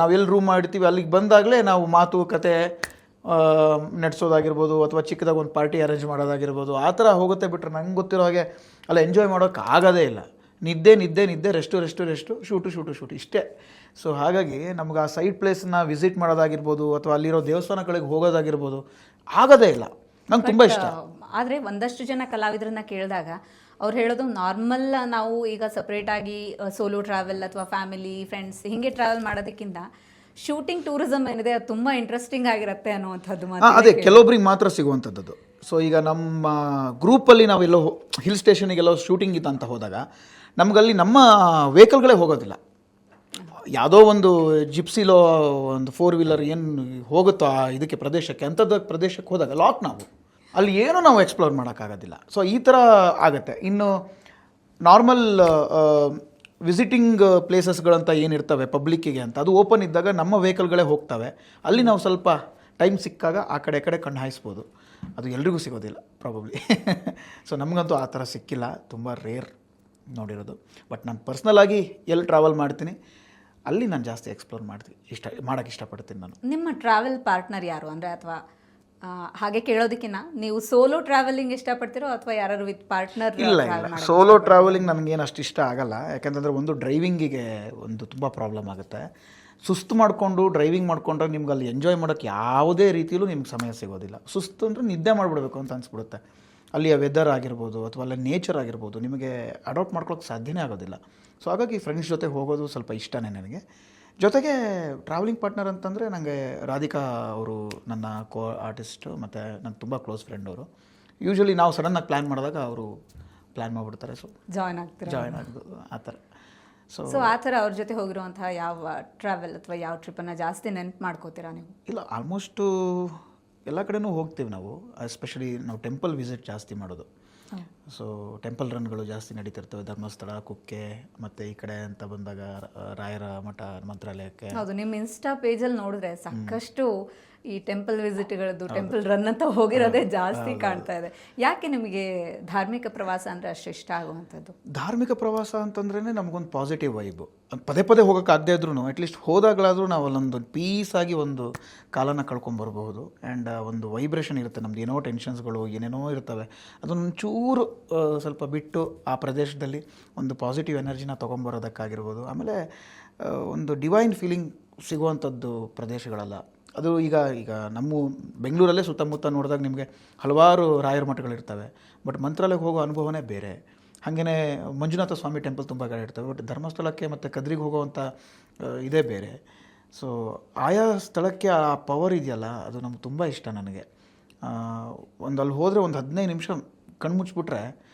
ನಾವು ಎಲ್ಲಿ ರೂಮ್ ಮಾಡಿರ್ತೀವಿ ಅಲ್ಲಿಗೆ ಬಂದಾಗಲೇ ನಾವು ಮಾತುಕತೆ ನಡೆಸೋದಾಗಿರ್ಬೋದು, ಅಥವಾ ಚಿಕ್ಕದಾಗ ಒಂದು ಪಾರ್ಟಿ ಅರೇಂಜ್ ಮಾಡೋದಾಗಿರ್ಬೋದು, ಆ ಥರ ಹೋಗುತ್ತೆ. ಬಿಟ್ಟರೆ ನಂಗೆ ಗೊತ್ತಿರೋ ಹಾಗೆ ಅಲ್ಲ ಎಂಜಾಯ್ ಮಾಡೋಕ್ಕೆ ಆಗೋದೇ ಇಲ್ಲ. ನಿದ್ದೆ, ರೆಸ್ಟು, ಶೂಟು ಇಷ್ಟೇ. ಸೊ ಹಾಗಾಗಿ ನಮ್ಗೆ ಆ ಸೈಡ್ ಪ್ಲೇಸನ್ನ ವಿಸಿಟ್ ಮಾಡೋದಾಗಿರ್ಬೋದು, ಅಥವಾ ಅಲ್ಲಿರೋ ದೇವಸ್ಥಾನಗಳಿಗೆ ಹೋಗೋದಾಗಿರ್ಬೋದು ಆಗೋದೇ ಇಲ್ಲ. ನಂಗೆ ತುಂಬ ಇಷ್ಟ. ಆದರೆ ಒಂದಷ್ಟು ಜನ ಕಲಾವಿದರನ್ನ ಕೇಳಿದಾಗ ಅವ್ರು ಹೇಳೋದು, ನಾರ್ಮಲ್ ನಾವು ಈಗ ಸಪ್ರೇಟಾಗಿ ಸೋಲೋ ಟ್ರಾವೆಲ್ ಅಥವಾ ಫ್ಯಾಮಿಲಿ ಫ್ರೆಂಡ್ಸ್ ಹೀಗೆ ಟ್ರಾವೆಲ್ ಮಾಡೋದಕ್ಕಿಂತ ಶೂಟಿಂಗ್ ಟೂರಿಸಮ್ ಏನಿದೆ ಅದು ತುಂಬ ಇಂಟ್ರೆಸ್ಟಿಂಗ್ ಆಗಿರುತ್ತೆ ಅನ್ನುವಂಥದ್ದು ಮಾತು. ಅದೇ ಕೆಲವೊಬ್ರಿಗೆ ಮಾತ್ರ ಸಿಗುವಂಥದ್ದು. ಸೊ ಈಗ ನಮ್ಮ ಗ್ರೂಪಲ್ಲಿ ನಾವೆಲ್ಲೋ ಹಿಲ್ ಸ್ಟೇಷನಿಗೆಲ್ಲೋ ಶೂಟಿಂಗ್ ಇತ್ತು ಅಂತ ಹೋದಾಗ ನಮಗಲ್ಲಿ ನಮ್ಮ ವೆಹಿಕಲ್ಗಳೇ ಹೋಗೋದಿಲ್ಲ. ಯಾವುದೋ ಒಂದು ಜಿಪ್ಸಿಲೋ ಒಂದು 4 ವೀಲರ್ ಏನು ಹೋಗುತ್ತೋ ಆ ಇದಕ್ಕೆ ಪ್ರದೇಶಕ್ಕೆ, ಅಂಥದ್ದು ಪ್ರದೇಶಕ್ಕೆ ಹೋದಾಗ ಲಾಕ್ ನಾವು ಅಲ್ಲಿ ಏನೂ ನಾವು ಎಕ್ಸ್ಪ್ಲೋರ್ ಮಾಡೋಕ್ಕಾಗೋದಿಲ್ಲ. ಸೊ ಈ ಥರ ಆಗುತ್ತೆ. ಇನ್ನು ನಾರ್ಮಲ್ ವಿಸಿಟಿಂಗ್ ಪ್ಲೇಸಸ್ಗಳಂತ ಏನಿರ್ತವೆ ಪಬ್ಲಿಕ್ಕಿಗೆ ಅಂತ, ಅದು ಓಪನ್ ಇದ್ದಾಗ ನಮ್ಮ ವೆಹಿಕಲ್ಗಳೇ ಹೋಗ್ತವೆ. ಅಲ್ಲಿ ನಾವು ಸ್ವಲ್ಪ ಟೈಮ್ ಸಿಕ್ಕಾಗ ಆ ಕಡೆ ಕಣ್ಣು ಹಾಯಿಸ್ಬೋದು. ಅದು ಎಲ್ರಿಗೂ ಸಿಗೋದಿಲ್ಲ ಪ್ರಾಬಬ್ಲಿ. ಸೊ ನಮಗಂತೂ ಆ ಥರ ಸಿಕ್ಕಿಲ್ಲ, ತುಂಬ ರೇರ್ ನೋಡಿರೋದು. ಬಟ್ ನಾನು ಪರ್ಸ್ನಲಾಗಿ ಎಲ್ಲಿ ಟ್ರಾವೆಲ್ ಮಾಡ್ತೀನಿ ಅಲ್ಲಿ ನಾನು ಜಾಸ್ತಿ ಎಕ್ಸ್ಪ್ಲೋರ್ ಮಾಡೋಕ್ಕೆ ಇಷ್ಟಪಡ್ತೀನಿ ನಾನು. ನಿಮ್ಮ ಟ್ರಾವೆಲ್ ಪಾರ್ಟ್ನರ್ ಯಾರು? ಅಂದರೆ ಅಥವಾ ಹಾಗೆ ಕೇಳೋದಕ್ಕಿಂತ ನೀವು ಸೋಲೋ ಟ್ರಾವೆಲಿಂಗ್ ಇಷ್ಟಪಡ್ತೀರೋ ಅಥವಾ ಯಾರು ವಿತ್ ಪಾರ್ಟ್ನರ್? ಇಲ್ಲ, ಸೋಲೋ ಟ್ರಾವೆಲಿಂಗ್ ನನಗೇನು ಅಷ್ಟು ಇಷ್ಟ ಆಗಲ್ಲ. ಯಾಕಂತಂದರೆ ಒಂದು ಡ್ರೈವಿಂಗಿಗೆ ಒಂದು ತುಂಬ ಪ್ರಾಬ್ಲಮ್ ಆಗುತ್ತೆ. ಸುಸ್ತು ಮಾಡಿಕೊಂಡು ಡ್ರೈವಿಂಗ್ ಮಾಡಿಕೊಂಡ್ರೆ ನಿಮ್ಗೆ ಅಲ್ಲಿ ಎಂಜಾಯ್ ಮಾಡೋಕ್ಕೆ ಯಾವುದೇ ರೀತಿಯಲ್ಲೂ ನಿಮ್ಗೆ ಸಮಯ ಸಿಗೋದಿಲ್ಲ. ಸುಸ್ತು ಅಂದರೆ ನಿದ್ದೆ ಮಾಡಿಬಿಡ್ಬೇಕು ಅಂತ ಅನಿಸ್ಬಿಡುತ್ತೆ. ಅಲ್ಲಿಯ ವೆದರ್ ಆಗಿರ್ಬೋದು ಅಥವಾ ಅಲ್ಲಿ ನೇಚರ್ ಆಗಿರ್ಬೋದು ನಿಮಗೆ ಅಡಾಪ್ಟ್ ಮಾಡ್ಕೊಳ್ಳೋಕೆ ಸಾಧ್ಯನೇ ಆಗೋದಿಲ್ಲ. ಸೊ ಹಾಗಾಗಿ ಫ್ರೆಂಡ್ಸ್ ಜೊತೆ ಹೋಗೋದು ಸ್ವಲ್ಪ ಇಷ್ಟನೇ ನನಗೆ. ಜೊತೆಗೆ ಟ್ರಾವೆಲಿಂಗ್ ಪಾರ್ಟ್ನರ್ ಅಂತಂದರೆ ನನಗೆ ರಾಧಿಕಾ ಅವರು ನನ್ನ ಕೋ ಆರ್ಟಿಸ್ಟು ಮತ್ತು ನನ್ನ ತುಂಬ ಕ್ಲೋಸ್ ಫ್ರೆಂಡ್ ಅವರು. ಯೂಶ್ವಲಿ ನಾವು ಸಡನ್ನಾಗಿ ಪ್ಲ್ಯಾನ್ ಮಾಡಿದಾಗ ಅವರು ಪ್ಲ್ಯಾನ್ ಮಾಡಿಬಿಡ್ತಾರೆ. ಸೊ ಜಾಯ್ನ್ ಆಗೋದು ಆ ಥರ. ಸೊ ಆ ಥರ ಅವ್ರ ಜೊತೆ ಹೋಗಿರುವಂತಹ ಯಾವ ಟ್ರಾವೆಲ್ ಅಥವಾ ಯಾವ ಟ್ರಿಪ್ಪನ್ನು ಜಾಸ್ತಿ ನೆನಪು ಮಾಡ್ಕೋತೀರಾ ನೀವು? ಇಲ್ಲ, ಆಲ್ಮೋಸ್ಟು ಎಲ್ಲ ಕಡೆನೂ ಹೋಗ್ತೀವಿ ನಾವು. ಎಸ್ಪೆಷಲಿ ನಾವು ಟೆಂಪಲ್ ವಿಸಿಟ್ ಜಾಸ್ತಿ ಮಾಡೋದು. ಸೊ ಟೆಂಪಲ್ ರನ್ಗಳು ಜಾಸ್ತಿ ನಡೀತಿರ್ತವೆ. ಧರ್ಮಸ್ಥಳ, ಕುಕ್ಕೆ, ಮತ್ತು ಈ ಕಡೆ ಅಂತ ಬಂದಾಗ ರಾಯರ ಮಠ, ಮಂತ್ರಾಲಯಕ್ಕೆ. ಹೌದು, ನಿಮ್ಮ ಇನ್ಸ್ಟಾ ಪೇಜಲ್ಲಿ ನೋಡಿದ್ರೆ ಸಾಕಷ್ಟು ಈ ಟೆಂಪಲ್ ವಿಸಿಟ್ಗಳದ್ದು, ಟೆಂಪಲ್ ರನ್ ಅಂತ ಹೋಗಿರೋದೇ ಜಾಸ್ತಿ ಕಾಣ್ತಾ ಇದೆ. ಯಾಕೆ ನಿಮಗೆ ಧಾರ್ಮಿಕ ಪ್ರವಾಸ ಅಂದರೆ ಅಷ್ಟು ಇಷ್ಟ ಆಗುವಂಥದ್ದು? ಧಾರ್ಮಿಕ ಪ್ರವಾಸ ಅಂತಂದ್ರೇ ನಮಗೊಂದು ಪಾಸಿಟಿವ್ ವೈಬು. ಪದೇ ಹೋಗೋಕ್ಕಾಗದೇ ಇದ್ರೂ ಅಟ್ಲೀಸ್ಟ್ ಹೋದಾಗಲಾದರೂ ನಾವು ಅಲ್ಲೊಂದು ಪೀಸಾಗಿ ಒಂದು ಕಾಲನ ಕಳ್ಕೊಂಬರ್ಬಹುದು. ಆ್ಯಂಡ್ ಒಂದು ವೈಬ್ರೇಷನ್ ಇರುತ್ತೆ ನಮ್ದು. ಏನೋ ಟೆನ್ಷನ್ಸ್ಗಳು ಏನೇನೋ ಇರ್ತವೆ, ಅದೊಂಚೂರು ಸ್ವಲ್ಪ ಬಿಟ್ಟು ಆ ಪ್ರದೇಶದಲ್ಲಿ ಒಂದು ಪಾಸಿಟಿವ್ ಎನರ್ಜಿನ ತೊಗೊಂಬರೋದಕ್ಕಾಗಿರ್ಬೋದು. ಆಮೇಲೆ ಒಂದು ಡಿವೈನ್ ಫೀಲಿಂಗ್ ಸಿಗುವಂಥದ್ದು ಪ್ರದೇಶಗಳಲ್ಲ ಅದು. ಈಗ ನಮ್ಮ ಬೆಂಗಳೂರಲ್ಲೇ ಸುತ್ತಮುತ್ತ ನೋಡಿದಾಗ ನಿಮಗೆ ಹಲವಾರು ರಾಯರ ಮಠಗಳಿರ್ತವೆ. ಬಟ್ ಮಂತ್ರಾಲಯಕ್ಕೆ ಹೋಗೋ ಅನುಭವನೇ ಬೇರೆ. ಹಾಗೆಯೇ ಮಂಜುನಾಥ ಸ್ವಾಮಿ ಟೆಂಪಲ್ ತುಂಬ ಕಡೆ ಇರ್ತವೆ. ಬಟ್ ಧರ್ಮಸ್ಥಳಕ್ಕೆ ಮತ್ತು ಕದ್ರಿಗೆ ಹೋಗೋವಂಥ ಇದೇ ಬೇರೆ. ಸೊ ಆಯಾ ಸ್ಥಳಕ್ಕೆ ಆ ಪವರ್ ಇದೆಯಲ್ಲ, ಅದು ನಮ್ಗೆ ತುಂಬ ಇಷ್ಟ ನನಗೆ. ಅಲ್ಲಿ ಹೋದರೆ ಒಂದು 15 ನಿಮಿಷ ಕಣ್ಮುಚ್ಚಿಬಿಟ್ರೆ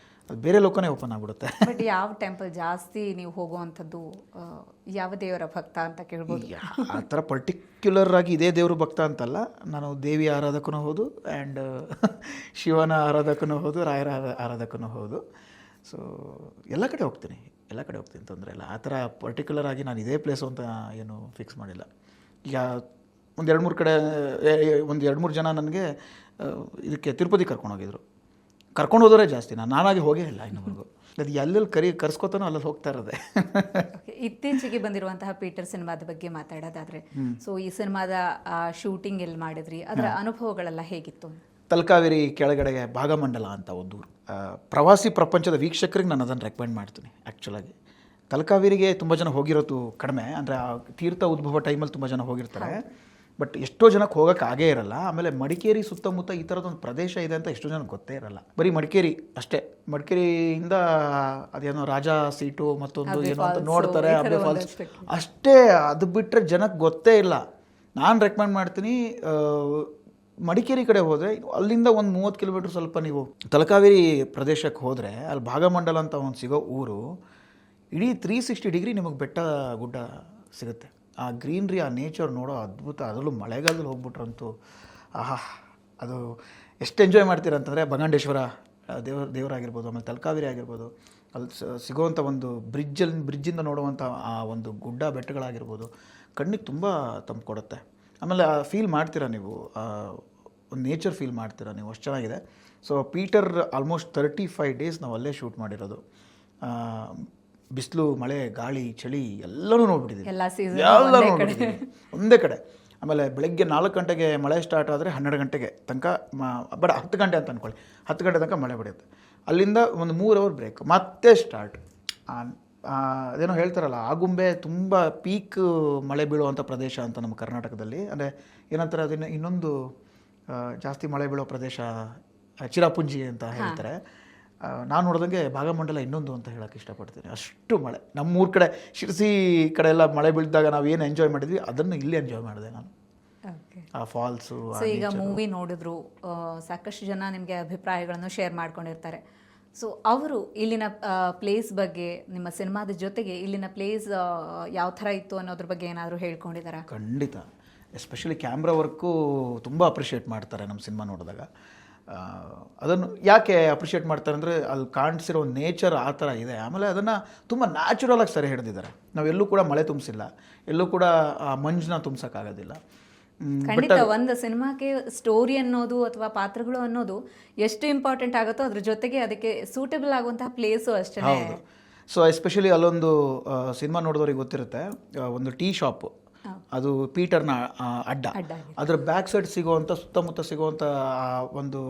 ಅದು ಬೇರೆ ಲೋಕನೇ ಓಪನ್ ಆಗಿಬಿಡುತ್ತೆ. ಬಟ್ ಯಾವ ಟೆಂಪಲ್ ಜಾಸ್ತಿ ನೀವು ಹೋಗುವಂಥದ್ದು? ಯಾವ ದೇವರ ಭಕ್ತ ಅಂತ ಕೇಳ್ಬೋದು? ಆ ಥರ ಪರ್ಟಿಕ್ಯುಲರ್ ಆಗಿ ಇದೇ ದೇವರು ಭಕ್ತ ಅಂತಲ್ಲ. ನಾನು ದೇವಿ ಆರಾಧಕನೂ ಹೌದು, ಆ್ಯಂಡ್ ಶಿವನ ಆರಾಧಕನೂ ಹೌದು, ರಾಯರ ಆರಾಧಕನೂ ಹೌದು. ಸೊ ಎಲ್ಲ ಕಡೆ ಹೋಗ್ತೀನಿ ತೊಂದರೆ ಇಲ್ಲ. ಆ ಥರ ಪರ್ಟಿಕ್ಯುಲರ್ ಆಗಿ ನಾನು ಇದೇ ಪ್ಲೇಸು ಅಂತ ಏನು ಫಿಕ್ಸ್ ಮಾಡಿಲ್ಲ. ಈಗ ಒಂದು 2-3 ಜನ ನನಗೆ ಇದಕ್ಕೆ ತಿರುಪತಿ ಕರ್ಕೊಂಡು ಹೋದವರೇ ಜಾಸ್ತಿ. ನಾನಾಗಿ ಹೋಗೇ ಇಲ್ಲ ಇನ್ನೊಂದು. ಅದು ಎಲ್ಲೆಲ್ಲಿ ಕರ್ಸ್ಕೊತಾನೋ ಅಲ್ಲಿ ಹೋಗ್ತಾ ಇರೋದೆ. ಇತ್ತೀಚೆಗೆ ಬಂದಿರುವಂತಹ ಪೀಟರ್ ಸಿನಿಮಾದ ಬಗ್ಗೆ ಮಾತಾಡೋದಾದ್ರೆ, ಸೊ ಈ ಸಿನಿಮಾದ ಶೂಟಿಂಗ್ ಎಲ್ಲಿ ಮಾಡಿದ್ರಿ, ಅದರ ಅನುಭವಗಳೆಲ್ಲ ಹೇಗಿತ್ತು? ತಲಕಾವೇರಿ ಕೆಳಗಡೆಗೆ ಭಾಗಮಂಡಲ ಅಂತ ಒಂದು ಊರು. ಪ್ರವಾಸಿ ಪ್ರಪಂಚದ ವೀಕ್ಷಕರಿಗೆ ನಾನು ಅದನ್ನು ರೆಕಮೆಂಡ್ ಮಾಡ್ತೀನಿ. ಆ್ಯಕ್ಚುಲಾಗಿ ತಲಕಾವೇರಿಗೆ ತುಂಬ ಜನ ಹೋಗಿರೋದು ಕಡಿಮೆ, ಅಂದರೆ ಆ ತೀರ್ಥ ಉದ್ಭವ ಟೈಮಲ್ಲಿ ತುಂಬ ಜನ ಹೋಗಿರ್ತಾರೆ, ಬಟ್ ಎಷ್ಟೋ ಜನಕ್ಕೆ ಹೋಗೋಕ್ಕೆ ಆಗೇ ಇರಲ್ಲ. ಆಮೇಲೆ ಮಡಿಕೇರಿ ಸುತ್ತಮುತ್ತ ಈ ಥರದೊಂದು ಪ್ರದೇಶ ಇದೆ ಅಂತ ಎಷ್ಟೋ ಜನಕ್ಕೆ ಗೊತ್ತೇ ಇರಲ್ಲ. ಬರೀ ಮಡಿಕೇರಿ ಅಷ್ಟೇ. ಮಡಿಕೇರಿಯಿಂದ ಅದೇನೋ ರಾಜ ಸೀಟು ಮತ್ತೊಂದು ಏನೋ ಅಂತ ನೋಡ್ತಾರೆ, ಅಬ್ಬೆ ಫಾಲ್ಸ್ ಅಷ್ಟೇ. ಅದು ಬಿಟ್ಟರೆ ಜನಕ್ಕೆ ಗೊತ್ತೇ ಇಲ್ಲ. ನಾನು ರೆಕಮೆಂಡ್ ಮಾಡ್ತೀನಿ, ಮಡಿಕೇರಿ ಕಡೆ ಹೋದರೆ ಅಲ್ಲಿಂದ ಒಂದು 30 ಕಿಲೋಮೀಟ್ರ್ ಸ್ವಲ್ಪ ನೀವು ತಲಕಾವೇರಿ ಪ್ರದೇಶಕ್ಕೆ ಹೋದರೆ ಅಲ್ಲಿ ಭಾಗಮಂಡಲ ಅಂತ ಒಂದು ಸಿಗೋ ಊರು. ಇಡೀ 360 ಡಿಗ್ರಿ ನಿಮಗೆ ಬೆಟ್ಟ ಗುಡ್ಡ ಸಿಗುತ್ತೆ. ಆ ಗ್ರೀನ್ರಿ, ಆ ನೇಚರ್ ನೋಡೋ ಅದ್ಭುತ. ಅದರಲ್ಲೂ ಮಳೆಗಾಲದಲ್ಲಿ ಹೋಗ್ಬಿಟ್ರಂತೂ ಅದು ಎಷ್ಟು ಎಂಜಾಯ್ ಮಾಡ್ತೀರ ಅಂತಂದರೆ, ಬಂಗಾಂಡೇಶ್ವರ ದೇವರಾಗಿರ್ಬೋದು, ಆಮೇಲೆ ತಲಕಾವೇರಿ ಆಗಿರ್ಬೋದು, ಅಲ್ಲಿ ಸಿಗೋವಂಥ ಒಂದು ಬ್ರಿಡ್ಜಿಂದ ನೋಡುವಂಥ ಆ ಒಂದು ಗುಡ್ಡ ಬೆಟ್ಟಗಳಾಗಿರ್ಬೋದು, ಕಣ್ಣಿಗೆ ತುಂಬ ತಂಪು ಕೊಡುತ್ತೆ. ಆಮೇಲೆ ಫೀಲ್ ಮಾಡ್ತೀರಾ ನೀವು, ಒಂದು ನೇಚರ್ ಫೀಲ್ ಮಾಡ್ತೀರಾ ನೀವು, ಅಷ್ಟು ಚೆನ್ನಾಗಿದೆ. ಸೊ ಪೀಟರ್ ಆಲ್ಮೋಸ್ಟ್ 35 ಡೇಸ್ ನಾವು ಅಲ್ಲೇ ಶೂಟ್ ಮಾಡಿರೋದು. ಬಿಸಿಲು, ಮಳೆ, ಗಾಳಿ, ಚಳಿ ಎಲ್ಲನೂ ನೋಡ್ಬಿಟ್ಟಿದ್ದೀವಿ, ಎಲ್ಲನೂ ನೋಡ್ಬಿಟ್ಟಿದ್ದೀವಿ ಒಂದೇ ಕಡೆ. ಆಮೇಲೆ ಬೆಳಗ್ಗೆ 4 ಗಂಟೆಗೆ ಮಳೆ ಸ್ಟಾರ್ಟ್ ಆದರೆ 12 ಗಂಟೆಗೆ ತನಕ ಬೇಡ 10 ಗಂಟೆ ಅಂತ ಅಂದ್ಕೊಳ್ಳಿ, 10 ಗಂಟೆ ತನಕ ಮಳೆ ಬಿಡುತ್ತೆ. ಅಲ್ಲಿಂದ ಒಂದು 3 ಅವರ್ ಬ್ರೇಕ್, ಮತ್ತೆ ಸ್ಟಾರ್ಟ್. ಅದೇನೋ ಹೇಳ್ತಾರಲ್ಲ, ಆಗುಂಬೆ ತುಂಬ ಪೀಕ್ ಮಳೆ ಬೀಳುವಂಥ ಪ್ರದೇಶ ಅಂತ ನಮ್ಮ ಕರ್ನಾಟಕದಲ್ಲಿ. ಅಂದರೆ ಏನಂತಾರೆ ಅದನ್ನು, ಇನ್ನೊಂದು ಜಾಸ್ತಿ ಮಳೆ ಬೀಳೋ ಪ್ರದೇಶ ಚಿರಾಪುಂಜಿ ಅಂತ ಹೇಳ್ತಾರೆ. ನಾನು ನೋಡಿದಂಗೆ ಭಾಗಮಂಡಲ ಇನ್ನೊಂದು ಅಂತ ಹೇಳೋಕ್ಕೆ ಇಷ್ಟಪಡ್ತೀನಿ. ಅಷ್ಟು ಮಳೆ. ನಮ್ಮೂರ ಕಡೆ ಶಿರ್ಸಿ ಕಡೆ ಎಲ್ಲ ಮಳೆ ಬೀಳಿದಾಗ ನಾವು ಏನು ಎಂಜಾಯ್ ಮಾಡಿದ್ವಿ ಅದನ್ನು ಇಲ್ಲಿ ಎಂಜಾಯ್ ಮಾಡಿದೆ ನಾನು. ಆ ಫಾಲ್ಸು. ಸೊ ಈಗ ಮೂವಿ ನೋಡಿದ್ರು, ಸಾಕಷ್ಟು ಜನ ನಿಮಗೆ ಅಭಿಪ್ರಾಯಗಳನ್ನು ಶೇರ್ ಮಾಡ್ಕೊಂಡಿರ್ತಾರೆ. ಸೊ ಅವರು ಇಲ್ಲಿನ ಪ್ಲೇಸ್ ಬಗ್ಗೆ, ನಿಮ್ಮ ಸಿನಿಮಾದ ಜೊತೆಗೆ ಇಲ್ಲಿನ ಪ್ಲೇಸ್ ಯಾವ ಥರ ಇತ್ತು ಅನ್ನೋದ್ರ ಬಗ್ಗೆ ಏನಾದರೂ ಹೇಳ್ಕೊಂಡಿದ್ದಾರಾ? ಖಂಡಿತ. ಎಸ್ಪೆಷಲಿ ಕ್ಯಾಮ್ರಾ ವರ್ಕು ತುಂಬ ಅಪ್ರಿಷಿಯೇಟ್ ಮಾಡ್ತಾರೆ ನಮ್ಮ ಸಿನಿಮಾ ನೋಡಿದಾಗ. ಅದನ್ನು ಯಾಕೆ ಅಪ್ರಿಷಿಯೇಟ್ ಮಾಡ್ತಾರೆ ಅಂದರೆ, ಅಲ್ಲಿ ಕಾಣಿಸಿರೋ ನೇಚರ್ ಆ ಥರ ಇದೆ. ಆಮೇಲೆ ಅದನ್ನು ತುಂಬ ನ್ಯಾಚುರಲಾಗಿ ಸರಿ ಹಿಡಿದಿದ್ದಾರೆ. ನಾವೆಲ್ಲೂ ಕೂಡ ಮಳೆ ತುಂಬಿಸಿಲ್ಲ, ಎಲ್ಲೂ ಕೂಡ ಮಂಜನ್ನ ತುಂಬಿಸೋಕ್ಕಾಗೋದಿಲ್ಲ. ಖಂಡಿತ ಒಂದು ಸಿನಿಮಾಕ್ಕೆ ಸ್ಟೋರಿ ಅನ್ನೋದು ಅಥವಾ ಪಾತ್ರಗಳು ಅನ್ನೋದು ಎಷ್ಟು ಇಂಪಾರ್ಟೆಂಟ್ ಆಗುತ್ತೋ ಅದ್ರ ಜೊತೆಗೆ ಅದಕ್ಕೆ ಸೂಟಬಲ್ ಆಗುವಂತಹ ಪ್ಲೇಸು ಅಷ್ಟೇ. ಹೌದು. ಸೊ ಎಸ್ಪೆಷಲಿ ಅಲ್ಲೊಂದು ಸಿನಿಮಾ ನೋಡಿದವ್ರಿಗೆ ಗೊತ್ತಿರುತ್ತೆ, ಒಂದು ಟೀ ಶಾಪು, ಅದು ಪೀಟರ್ನ ಅಡ್ಡ. ಅದರ ಬ್ಯಾಕ್ ಸೈಡ್ ಸಿಗೋವಂಥ, ಸುತ್ತಮುತ್ತ ಸಿಗೋವಂಥ ಒಂದು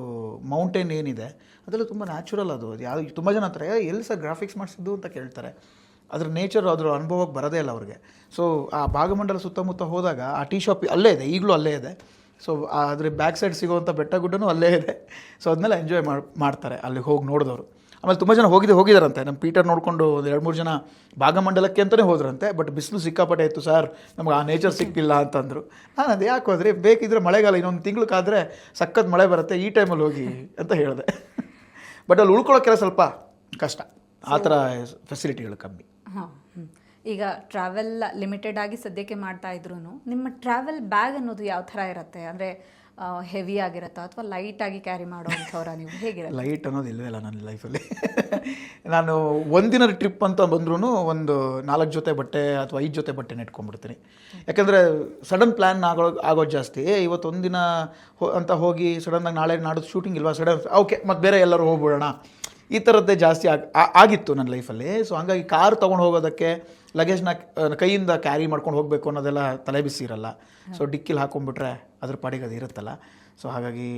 ಮೌಂಟೇನ್ ಏನಿದೆ ಅದೆಲ್ಲ ತುಂಬ ನ್ಯಾಚುರಲ್. ಅದು ಯಾವುದು ತುಂಬ ಜನ ಅಂತಾರೆ, ಎಲ್ಲಿ ಸರ್ ಗ್ರಾಫಿಕ್ಸ್ ಮಾಡಿಸಿದ್ದು ಅಂತ ಕೇಳ್ತಾರೆ. ಅದ್ರ ನೇಚರ್, ಅದ್ರ ಅನುಭವಕ್ಕೆ ಬರೋದೇ ಇಲ್ಲ ಅವ್ರಿಗೆ. ಸೊ ಆ ಭಾಗಮಂಡಲ ಸುತ್ತಮುತ್ತ ಹೋದಾಗ ಆ ಟೀ ಶಾಪ್ ಅಲ್ಲೇ ಇದೆ, ಈಗಲೂ ಅಲ್ಲೇ ಇದೆ. ಸೊ ಅದ್ರ ಬ್ಯಾಕ್ ಸೈಡ್ ಸಿಗೋವಂಥ ಬೆಟ್ಟ ಗುಡ್ಡನೂ ಅಲ್ಲೇ ಇದೆ. ಸೊ ಅದನ್ನೆಲ್ಲ ಎಂಜಾಯ್ ಮಾಡ್ತಾರೆ ಅಲ್ಲಿ ಹೋಗಿ ನೋಡಿದವರು. ಆಮೇಲೆ ತುಂಬ ಜನ ಹೋಗಿದಾರಂತೆ. ನಮ್ಮ ಪೀಟರ್ ನೋಡಿಕೊಂಡು ಒಂದು 2-3 ಜನ ಭಾಗಮಂಡಲಕ್ಕೆ ಅಂತಲೇ ಹೋದ್ರಂತೆ. ಬಟ್ ಬಿಸಿಲು ಸಿಕ್ಕಾಪಟ್ಟೆ ಇತ್ತು ಸರ್, ನಮ್ಗೆ ಆ ನೇಚರ್ ಸಿಕ್ಕಿಲ್ಲ ಅಂತಂದರು. ನಾನು ಅದು ಯಾಕೆ ಹೋದ್ರಿ, ಬೇಕಿದ್ರೆ ಮಳೆಗಾಲ ಇನ್ನೊಂದು ತಿಂಗಳು ಕಾದರೆ ಸಖತ್ ಮಳೆ ಬರುತ್ತೆ, ಈ ಟೈಮಲ್ಲಿ ಹೋಗಿ ಅಂತ ಹೇಳಿದೆ. ಬಟ್ ಅಲ್ಲಿ ಉಳ್ಕೊಳ್ಳೋಕ್ಕೆಲ್ಲ ಸ್ವಲ್ಪ ಕಷ್ಟ, ಆ ಥರ ಫೆಸಿಲಿಟಿಗಳು ಕಮ್ಮಿ. ಹಾಂ, ಈಗ ಟ್ರಾವೆಲ್ ಲಿಮಿಟೆಡ್ ಆಗಿ ಸದ್ಯಕ್ಕೆ ಮಾಡ್ತಾ ಇದ್ರು, ನಿಮ್ಮ ಟ್ರಾವೆಲ್ ಬ್ಯಾಗ್ ಅನ್ನೋದು ಯಾವ ಥರ ಇರುತ್ತೆ? ಅಂದರೆ ಹೆವಿ ಆಗಿರುತ್ತಾ ಅಥವಾ ಲೈಟಾಗಿ ಕ್ಯಾರಿ ಮಾಡೋವಂಥವ್ರ ನೀವು, ಹೇಗಿರುತ್ತೆ? ಲೈಟ್ ಅನ್ನೋದು ಇಲ್ಲವೇ ಇಲ್ಲ ನನ್ನ ಲೈಫಲ್ಲಿ. ನಾನು ಒಂದಿನ ಟ್ರಿಪ್ ಅಂತ ಬಂದ್ರೂ ಒಂದು 4 ಜೊತೆ ಬಟ್ಟೆ ಅಥವಾ 5 ಜೊತೆ ಬಟ್ಟೆ ನೆಟ್ಕೊಂಡ್ಬಿಡ್ತೀನಿ. ಯಾಕೆಂದರೆ ಸಡನ್ ಪ್ಲ್ಯಾನ್ ಆಗೋದು ಜಾಸ್ತಿ. ಇವತ್ತು ಒಂದಿನ ಅಂತ ಹೋಗಿ ಸಡನ್ನಾಗಿ ನಾಳೆ ನಾಡೋದು ಶೂಟಿಂಗ್ ಇಲ್ವಾ, ಸಡನ್ ಓಕೆ ಮತ್ತು ಬೇರೆ ಎಲ್ಲರೂ ಹೋಗ್ಬಿಡೋಣ, ಈ ಥರದ್ದೇ ಜಾಸ್ತಿ ಆಗಿತ್ತು ನನ್ನ ಲೈಫಲ್ಲಿ. ಸೊ ಹಂಗಾಗಿ ಕಾರ್ ತೊಗೊಂಡು ಹೋಗೋದಕ್ಕೆ ಲಗೇಜ್ನ ಕೈಯಿಂದ ಕ್ಯಾರಿ ಮಾಡ್ಕೊಂಡು ಹೋಗಬೇಕು ಅನ್ನೋದೆಲ್ಲ ತಲೆ ಬಿಸಿ ಇರಲ್ಲ. ಸೊ ಡಿಕ್ಕಿಲಿ ಹಾಕೊಂಡ್ಬಿಟ್ರೆ ಅದ್ರ ಪಾಡಿಗೆ ಅದು ಇರುತ್ತಲ್ಲ. ಸೊ ಹಾಗಾಗಿ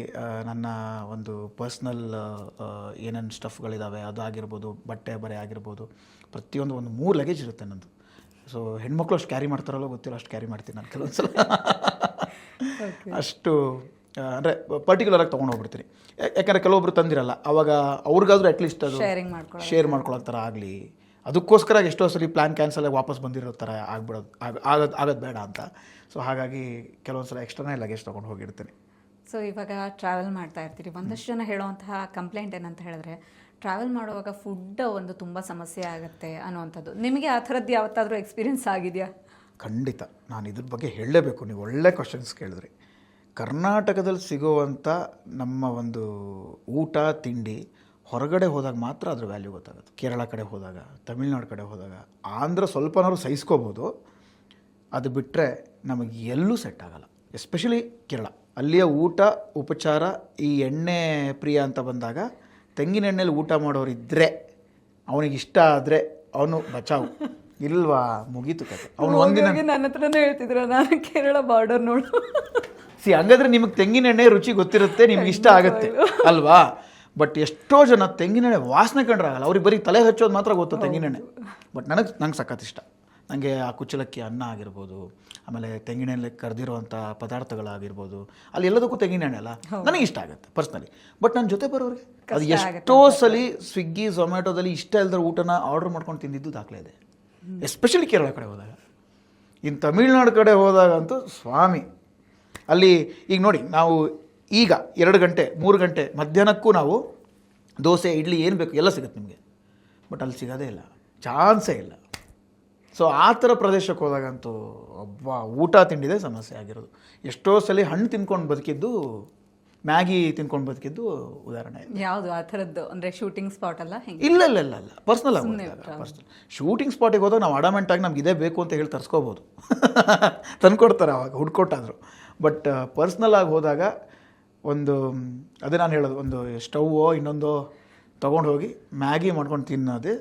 ನನ್ನ ಒಂದು ಪರ್ಸ್ನಲ್ ಏನೇನು ಸ್ಟಫ್ಗಳಿದ್ದಾವೆ ಅದು ಆಗಿರ್ಬೋದು, ಬಟ್ಟೆ ಬರೆ ಆಗಿರ್ಬೋದು, ಪ್ರತಿಯೊಂದು ಒಂದು 3 ಲಗೇಜ್ ಇರುತ್ತೆ ನಂದು. ಸೊ ಹೆಣ್ಮಕ್ಳು ಅಷ್ಟು ಕ್ಯಾರಿ ಮಾಡ್ತಾರಲ್ಲೋ ಗೊತ್ತಿಲ್ಲ, ಅಷ್ಟು ಕ್ಯಾರಿ ಮಾಡ್ತೀನಿ ನಾನು ಕೆಲವೊಂದು ಸಲ. ಅಷ್ಟು ಅಂದರೆ ಪರ್ಟಿಕ್ಯುಲರಾಗಿ ತೊಗೊಂಡು ಹೋಗ್ಬಿಡ್ತೀನಿ. ಯಾಕಂದರೆ ಕೆಲವೊಬ್ರು ತಂದಿರಲ್ಲ, ಅವಾಗ ಅವ್ರಿಗಾದ್ರೂ ಅಟ್ಲೀಸ್ಟ್ ಅದು ಶೇರ್ ಮಾಡ್ಕೊಳ್ಳೋ ಥರ ಆಗಲಿ. ಅದಕ್ಕೋಸ್ಕರ ಎಷ್ಟೋ ಸಲ ಪ್ಲ್ಯಾನ್ ಕ್ಯಾನ್ಸಲ್ ಆಗಿ ವಾಪಸ್ ಬಂದಿರೋ ಥರ ಆಗೋದು ಬೇಡ ಅಂತ. ಸೊ ಹಾಗಾಗಿ ಕೆಲವೊಂದು ಸಲ ಎಕ್ಸ್ಟ್ರಾನೇ ಲಗೇಜ್ ತೊಗೊಂಡು ಹೋಗಿರ್ತೀನಿ. ಸೊ ಇವಾಗ ಟ್ರಾವೆಲ್ ಮಾಡ್ತಾ ಇರ್ತೀರಿ, ಒಂದಷ್ಟು ಜನ ಹೇಳುವಂತಹ ಕಂಪ್ಲೇಂಟ್ ಏನಂತ ಹೇಳಿದ್ರೆ, ಟ್ರಾವೆಲ್ ಮಾಡುವಾಗ ಫುಡ್ ಒಂದು ತುಂಬ ಸಮಸ್ಯೆ ಆಗುತ್ತೆ ಅನ್ನುವಂಥದ್ದು. ನಿಮಗೆ ಆ ಥರದ್ದು ಯಾವತ್ತಾದರೂ ಎಕ್ಸ್ಪೀರಿಯನ್ಸ್ ಆಗಿದೆಯಾ? ಖಂಡಿತ. ನಾನು ಇದ್ರ ಬಗ್ಗೆ ಹೇಳಲೇಬೇಕು, ನೀವು ಒಳ್ಳೆ ಕ್ವಶನ್ಸ್ ಕೇಳಿದ್ರಿ. ಕರ್ನಾಟಕದಲ್ಲಿ ಸಿಗುವಂಥ ನಮ್ಮ ಒಂದು ಊಟ ತಿಂಡಿ ಹೊರಗಡೆ ಹೋದಾಗ ಮಾತ್ರ ಅದ್ರ ವ್ಯಾಲ್ಯೂ ಗೊತ್ತಾಗುತ್ತೆ. ಕೇರಳ ಕಡೆ ಹೋದಾಗ, ತಮಿಳ್ನಾಡು ಕಡೆ ಹೋದಾಗ, ಆಂಧ್ರ ಸ್ವಲ್ಪನಾದ್ರು ಸಹಿಸ್ಕೋಬೋದು. ಅದು ಬಿಟ್ಟರೆ ನಮಗೆ ಎಲ್ಲೂ ಸೆಟ್ ಆಗಲ್ಲ. ಎಸ್ಪೆಷಲಿ ಕೇರಳ, ಅಲ್ಲಿಯ ಊಟ ಉಪಚಾರ, ಈ ಎಣ್ಣೆ ಪ್ರಿಯ ಅಂತ ಬಂದಾಗ ತೆಂಗಿನ ಎಣ್ಣೆಲಿ ಊಟ ಮಾಡೋರಿದ್ದರೆ, ಅವನಿಗೆ ಇಷ್ಟ ಆದರೆ ಅವನು ಬಚಾವು, ಇಲ್ವಾ ಮುಗೀತು ಕತೆ. ಅವನು ಒಂದಿನ ನನ್ನ ಹತ್ರನೇ ಹೇಳ್ತಿದ್ರು, ನಾನು ಕೇರಳ ಬಾರ್ಡರ್ ನೋಡು. ಹಂಗಾದ್ರೆ ನಿಮಗೆ ತೆಂಗಿನ ಎಣ್ಣೆ ರುಚಿ ಗೊತ್ತಿರುತ್ತೆ, ನಿಮ್ಗೆ ಇಷ್ಟ ಆಗುತ್ತೆ ಅಲ್ವಾ. ಬಟ್ ಎಷ್ಟೋ ಜನ ತೆಂಗಿನ ಎಣ್ಣೆ ವಾಸನೆ ಕಂಡ್ರಾಗಲ್ಲ, ಅವ್ರಿಗೆ ಬರೀ ತಲೆ ಹಚ್ಚೋದು ಮಾತ್ರ ಗೊತ್ತು ತೆಂಗಿನ ಎಣ್ಣೆ. ಬಟ್ ನಂಗೆ ಸಖತ್ ಇಷ್ಟ. ನನಗೆ ಆ ಕುಚ್ಚಲಕ್ಕಿ ಅನ್ನ ಆಗಿರ್ಬೋದು, ಆಮೇಲೆ ತೆಂಗಿನ ಎಣ್ಣೆ ಕರೆದಿರುವಂಥ ಪದಾರ್ಥಗಳಾಗಿರ್ಬೋದು, ಅಲ್ಲಿ ಎಲ್ಲದಕ್ಕೂ ತೆಂಗಿನ ಎಣ್ಣೆ ಅಲ್ಲ, ನನಗೆ ಇಷ್ಟ ಆಗುತ್ತೆ ಪರ್ಸ್ನಲಿ. ಬಟ್ ನನ್ನ ಜೊತೆ ಬರೋರಿಗೆ ಅದು ಎಷ್ಟೋ ಸಲ ಸ್ವಿಗ್ಗಿ ಝೊಮ್ಯಾಟೋದಲ್ಲಿ ಇಷ್ಟ ಇಲ್ಲದ ಊಟನ ಆರ್ಡರ್ ಮಾಡ್ಕೊಂಡು ತಿಂದಿದ್ದು ದಾಖಲೆ ಇದೆ. ಎಸ್ಪೆಷಲಿ ಕೇರಳ ಕಡೆ ಹೋದಾಗ. ಇನ್ನು ತಮಿಳ್ನಾಡು ಕಡೆ ಹೋದಾಗಂತೂ ಸ್ವಾಮಿ, ಅಲ್ಲಿ ಈಗ ನೋಡಿ, ನಾವು ಈಗ 2 ಗಂಟೆ 3 ಗಂಟೆ ಮಧ್ಯಾಹ್ನಕ್ಕೂ ನಾವು ದೋಸೆ ಇಡ್ಲಿ ಏನು ಬೇಕು ಎಲ್ಲ ಸಿಗುತ್ತೆ ನಿಮಗೆ. ಬಟ್ ಅಲ್ಲಿ ಸಿಗೋದೇ ಇಲ್ಲ, ಚಾನ್ಸೇ ಇಲ್ಲ. ಸೊ ಆ ಥರ ಪ್ರದೇಶಕ್ಕೆ ಹೋದಾಗಂತೂ ಊಟ ತಿಂಡಿದೆ ಸಮಸ್ಯೆ ಆಗಿರೋದು. ಎಷ್ಟೋ ಸಲ ಹಣ್ಣು ತಿನ್ಕೊಂಡು ಬದುಕಿದ್ದು, ಮ್ಯಾಗಿ ತಿನ್ಕೊಂಡು ಬದುಕಿದ್ದು ಉದಾಹರಣೆ. ಯಾವುದು ಆ ಥರದ್ದು? ಅಂದರೆ ಶೂಟಿಂಗ್ ಸ್ಪಾಟ್ ಅಲ್ಲ? ಇಲ್ಲ ಪರ್ಸ್ನಲ್ ಪರ್ಸ್ನಲ್ ಶೂಟಿಂಗ್ ಸ್ಪಾಟಿಗೆ ಹೋದಾಗ ನಾವು ಅಡಮೆಂಟಾಗಿ ನಮ್ಗೆ ಇದೇ ಬೇಕು ಅಂತ ಹೇಳಿ ತರಿಸ್ಕೋಬೋದು, ತಂದ್ಕೊಡ್ತಾರೆ ಅವಾಗ ಹುಡ್ಕೊಟ್ಟಾದ್ರು. ಬಟ್ ಪರ್ಸ್ನಲ್ ಆಗಿ ಹೋದಾಗ ಒಂದು ಅದೇ ನಾನು ಹೇಳೋದು, ಒಂದು ಸ್ಟವ್ವೋ ಇನ್ನೊಂದೋ ತೊಗೊಂಡು ಹೋಗಿ ಮ್ಯಾಗಿ ಮಾಡ್ಕೊಂಡು ತಿನ್ನೋದೇ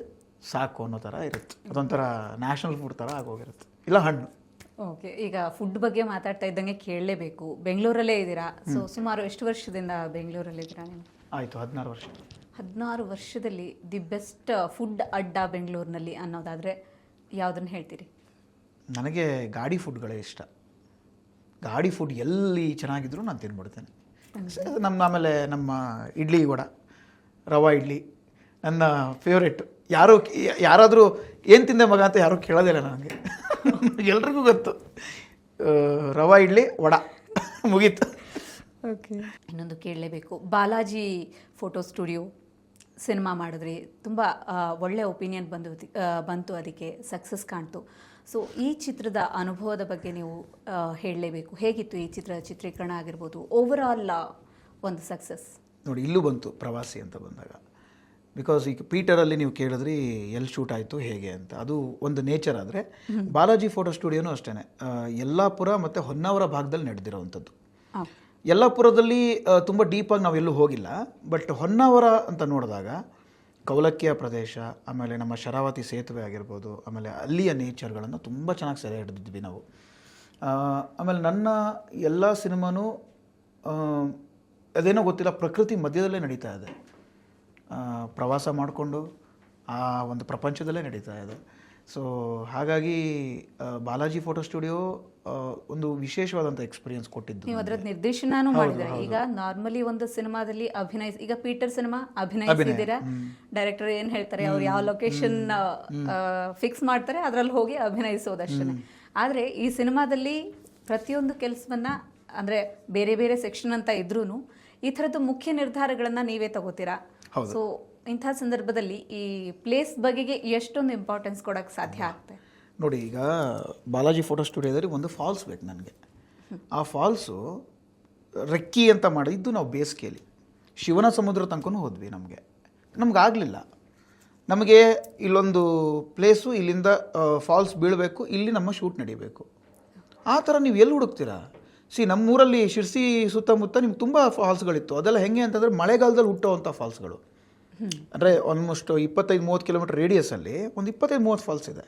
ಸಾಕು ಅನ್ನೋ ಥರ ಇರುತ್ತೆ. ಅದೊಂಥರ ನ್ಯಾಷನಲ್ ಫುಡ್ ಥರ ಆಗೋಗಿರುತ್ತೆ. ಇಲ್ಲ ಹಣ್ಣು. ಓಕೆ, ಈಗ ಫುಡ್ ಬಗ್ಗೆ ಮಾತಾಡ್ತಾ ಇದ್ದಂಗೆ ಕೇಳಲೇಬೇಕು, ಬೆಂಗಳೂರಲ್ಲೇ ಇದ್ದೀರಾ. ಸೊ ಸುಮಾರು ಎಷ್ಟು ವರ್ಷದಿಂದ ಬೆಂಗಳೂರಲ್ಲೇ ಇದ್ದೀರಾ ನೀವು? ಆಯಿತು 16 ವರ್ಷ. 16 ವರ್ಷದಲ್ಲಿ ದಿ ಬೆಸ್ಟ್ ಫುಡ್ ಅಡ್ಡ ಬೆಂಗಳೂರಿನಲ್ಲಿ ಅನ್ನೋದಾದರೆ ಯಾವುದನ್ನು ಹೇಳ್ತೀರಿ? ನನಗೆ ಗಾಡಿ ಫುಡ್ಗಳೇ ಇಷ್ಟ. ಗಾಡಿ ಫುಡ್ ಎಲ್ಲಿ ಚೆನ್ನಾಗಿದ್ರು ನಾನು ತಿನ್ಬಿಡ್ತೇನೆ. ಆಮೇಲೆ ನಮ್ಮ ಇಡ್ಲಿ ವಡ, ರವಾ ಇಡ್ಲಿ ನನ್ನ ಫೇವ್ರೇಟ್. ಯಾರಾದರೂ ಏನು ತಿಂದೆ ಮಗ ಅಂತ ಯಾರೂ ಕೇಳೋದಿಲ್ಲ ನನಗೆ, ಎಲ್ರಿಗೂ ಗೊತ್ತು. ರವಾ ಇಡ್ಲಿ ವಡ ಮುಗೀತು. ಓಕೆ, ಇನ್ನೊಂದು ಕೇಳಲೇಬೇಕು. ಬಾಲಾಜಿ ಫೋಟೋ ಸ್ಟುಡಿಯೋ ಸಿನಿಮಾ ಮಾಡಿದ್ರಿ, ತುಂಬ ಒಳ್ಳೆಯ ಒಪಿನಿಯನ್ ಬಂತು, ಅದಕ್ಕೆ ಸಕ್ಸಸ್ ಕಾಣ್ತು. ಸೊ ಈ ಚಿತ್ರದ ಅನುಭವದ ಬಗ್ಗೆ ನೀವು ಹೇಳಲೇಬೇಕು. ಹೇಗಿತ್ತು ಈ ಚಿತ್ರೀಕರಣ ಆಗಿರ್ಬೋದು, ಓವರ್ ಆಲ್ ಒಂದು ಸಕ್ಸಸ್? ನೋಡಿ, ಇಲ್ಲೂ ಬಂತು ಪ್ರವಾಸಿ ಅಂತ ಬಂದಾಗ. ಬಿಕಾಸ್ ಈಗ ಪೀಟರಲ್ಲಿ ನೀವು ಕೇಳಿದ್ರಿ ಎಲ್ಲಿ ಶೂಟ್ ಆಯಿತು ಹೇಗೆ ಅಂತ, ಅದು ಒಂದು ನೇಚರ್. ಆದರೆ ಬಾಲಾಜಿ ಫೋಟೋ ಸ್ಟುಡಿಯೋನೂ ಅಷ್ಟೇ ಯಲ್ಲಾಪುರ ಮತ್ತು ಹೊನ್ನಾವರ ಭಾಗದಲ್ಲಿ ನಡೆದಿರೋವಂಥದ್ದು. ಯಲ್ಲಾಪುರದಲ್ಲಿ ತುಂಬ ಡೀಪಾಗಿ ನಾವೆಲ್ಲೂ ಹೋಗಿಲ್ಲ. ಬಟ್ ಹೊನ್ನಾವರ ಅಂತ ನೋಡಿದಾಗ ಕೌಲಕ್ಕಿಯ ಪ್ರದೇಶ, ಆಮೇಲೆ ನಮ್ಮ ಶರಾವತಿ ಸೇತುವೆ ಆಗಿರ್ಬೋದು, ಆಮೇಲೆ ಅಲ್ಲಿಯ ನೇಚರ್ಗಳನ್ನು ತುಂಬ ಚೆನ್ನಾಗಿ ಸೆರೆ ಹಿಡಿದಿದ್ವಿ ನಾವು. ಆಮೇಲೆ ನನ್ನ ಎಲ್ಲ ಸಿನಿಮಾನೂ ಅದೇನೋ ಗೊತ್ತಿಲ್ಲ, ಪ್ರಕೃತಿ ಮಧ್ಯದಲ್ಲೇ ನಡೀತಾ ಇದೆ. ಪ್ರವಾಸ ಮಾಡಿಕೊಂಡು ಆ ಒಂದು ಪ್ರಪಂಚದಲ್ಲೇ ನಡೀತಾ ಇದೆ. ಸೊ ಹಾಗಾಗಿ ಬಾಲಾಜಿ ಫೋಟೋ ಸ್ಟುಡಿಯೋ ಒಂದು ವಿಶೇಷವಾದಂಥ ಎಕ್ಸ್ಪೀರಿಯನ್ಸ್ ಕೊಟ್ಟಿದ್ದು. ನೀವು ಅದರ ನಿರ್ದೇಶನನೂ ಮಾಡಿದ್ರೆ. ಈಗ ನಾರ್ಮಲಿ ಒಂದು ಸಿನಿಮಾದಲ್ಲಿ ಈಗ ಪೀಟರ್ ಸಿನಿಮಾ ಅಭಿನಯಿಸಿದ್ದೀರಾ, ಡೈರೆಕ್ಟರ್ ಏನು ಹೇಳ್ತಾರೆ, ಅವ್ರು ಯಾವ ಲೊಕೇಶನ್ ಫಿಕ್ಸ್ ಮಾಡ್ತಾರೆ ಅದರಲ್ಲಿ ಹೋಗಿ ಅಭಿನಯಿಸೋದಷ್ಟೇ. ಆದರೆ ಈ ಸಿನಿಮಾದಲ್ಲಿ ಪ್ರತಿಯೊಂದು ಕೆಲಸವನ್ನ, ಅಂದರೆ ಬೇರೆ ಬೇರೆ ಸೆಕ್ಷನ್ ಅಂತ ಇದ್ರೂ ಈ ಥರದ್ದು ಮುಖ್ಯ ನಿರ್ಧಾರಗಳನ್ನು ನೀವೇ ತಗೋತೀರಾ. ಸೊ ಇಂಥ ಸಂದರ್ಭದಲ್ಲಿ ಈ ಪ್ಲೇಸ್ ಬಗೆಗೆ ಎಷ್ಟೊಂದು ಇಂಪಾರ್ಟೆನ್ಸ್ ಕೊಡೋಕ್ಕೆ ಸಾಧ್ಯ ಆಗ್ತದೆ? ನೋಡಿ, ಈಗ ಬಾಲಾಜಿ ಫೋಟೋ ಸ್ಟುಡಿಯೋದಲ್ಲಿ ಒಂದು ಫಾಲ್ಸ್ ಬೇಕು ನನಗೆ. ಆ ಫಾಲ್ಸು ರೆಕ್ಕಿ ಅಂತ ಮಾಡಿದ್ದು ನಾವು ಬೇಸಿಗೆಯಲ್ಲಿ ಶಿವನ ಸಮುದ್ರ ತನಕನೂ ಹೋದ್ವಿ. ನಮಗಾಗಲಿಲ್ಲ. ನಮಗೆ ಇಲ್ಲೊಂದು ಪ್ಲೇಸು, ಇಲ್ಲಿಂದ ಫಾಲ್ಸ್ ಬೀಳಬೇಕು, ಇಲ್ಲಿ ನಮ್ಮ ಶೂಟ್ ನಡೀಬೇಕು. ಆ ಥರ ನೀವು ಎಲ್ಲಿ ಹುಡುಕ್ತೀರಾ? ನಮ್ಮೂರಲ್ಲಿ ಶಿರ್ಸಿ ಸುತ್ತಮುತ್ತ ನಿಮ್ಗೆ ತುಂಬ ಫಾಲ್ಸ್ಗಳಿತ್ತು. ಅದೆಲ್ಲ ಹೆಂಗೆ ಅಂತಂದರೆ ಮಳೆಗಾಲದಲ್ಲಿ ಹುಟ್ಟೋವಂಥ ಫಾಲ್ಸ್ಗಳು. ಅಂದರೆ ಆಲ್ಮೋಸ್ಟ್ 25-30 ಕಿಲೋಮೀಟರ್ ರೇಡಿಯಸಲ್ಲಿ ಒಂದು 25-30 ಫಾಲ್ಸ್ ಇದೆ.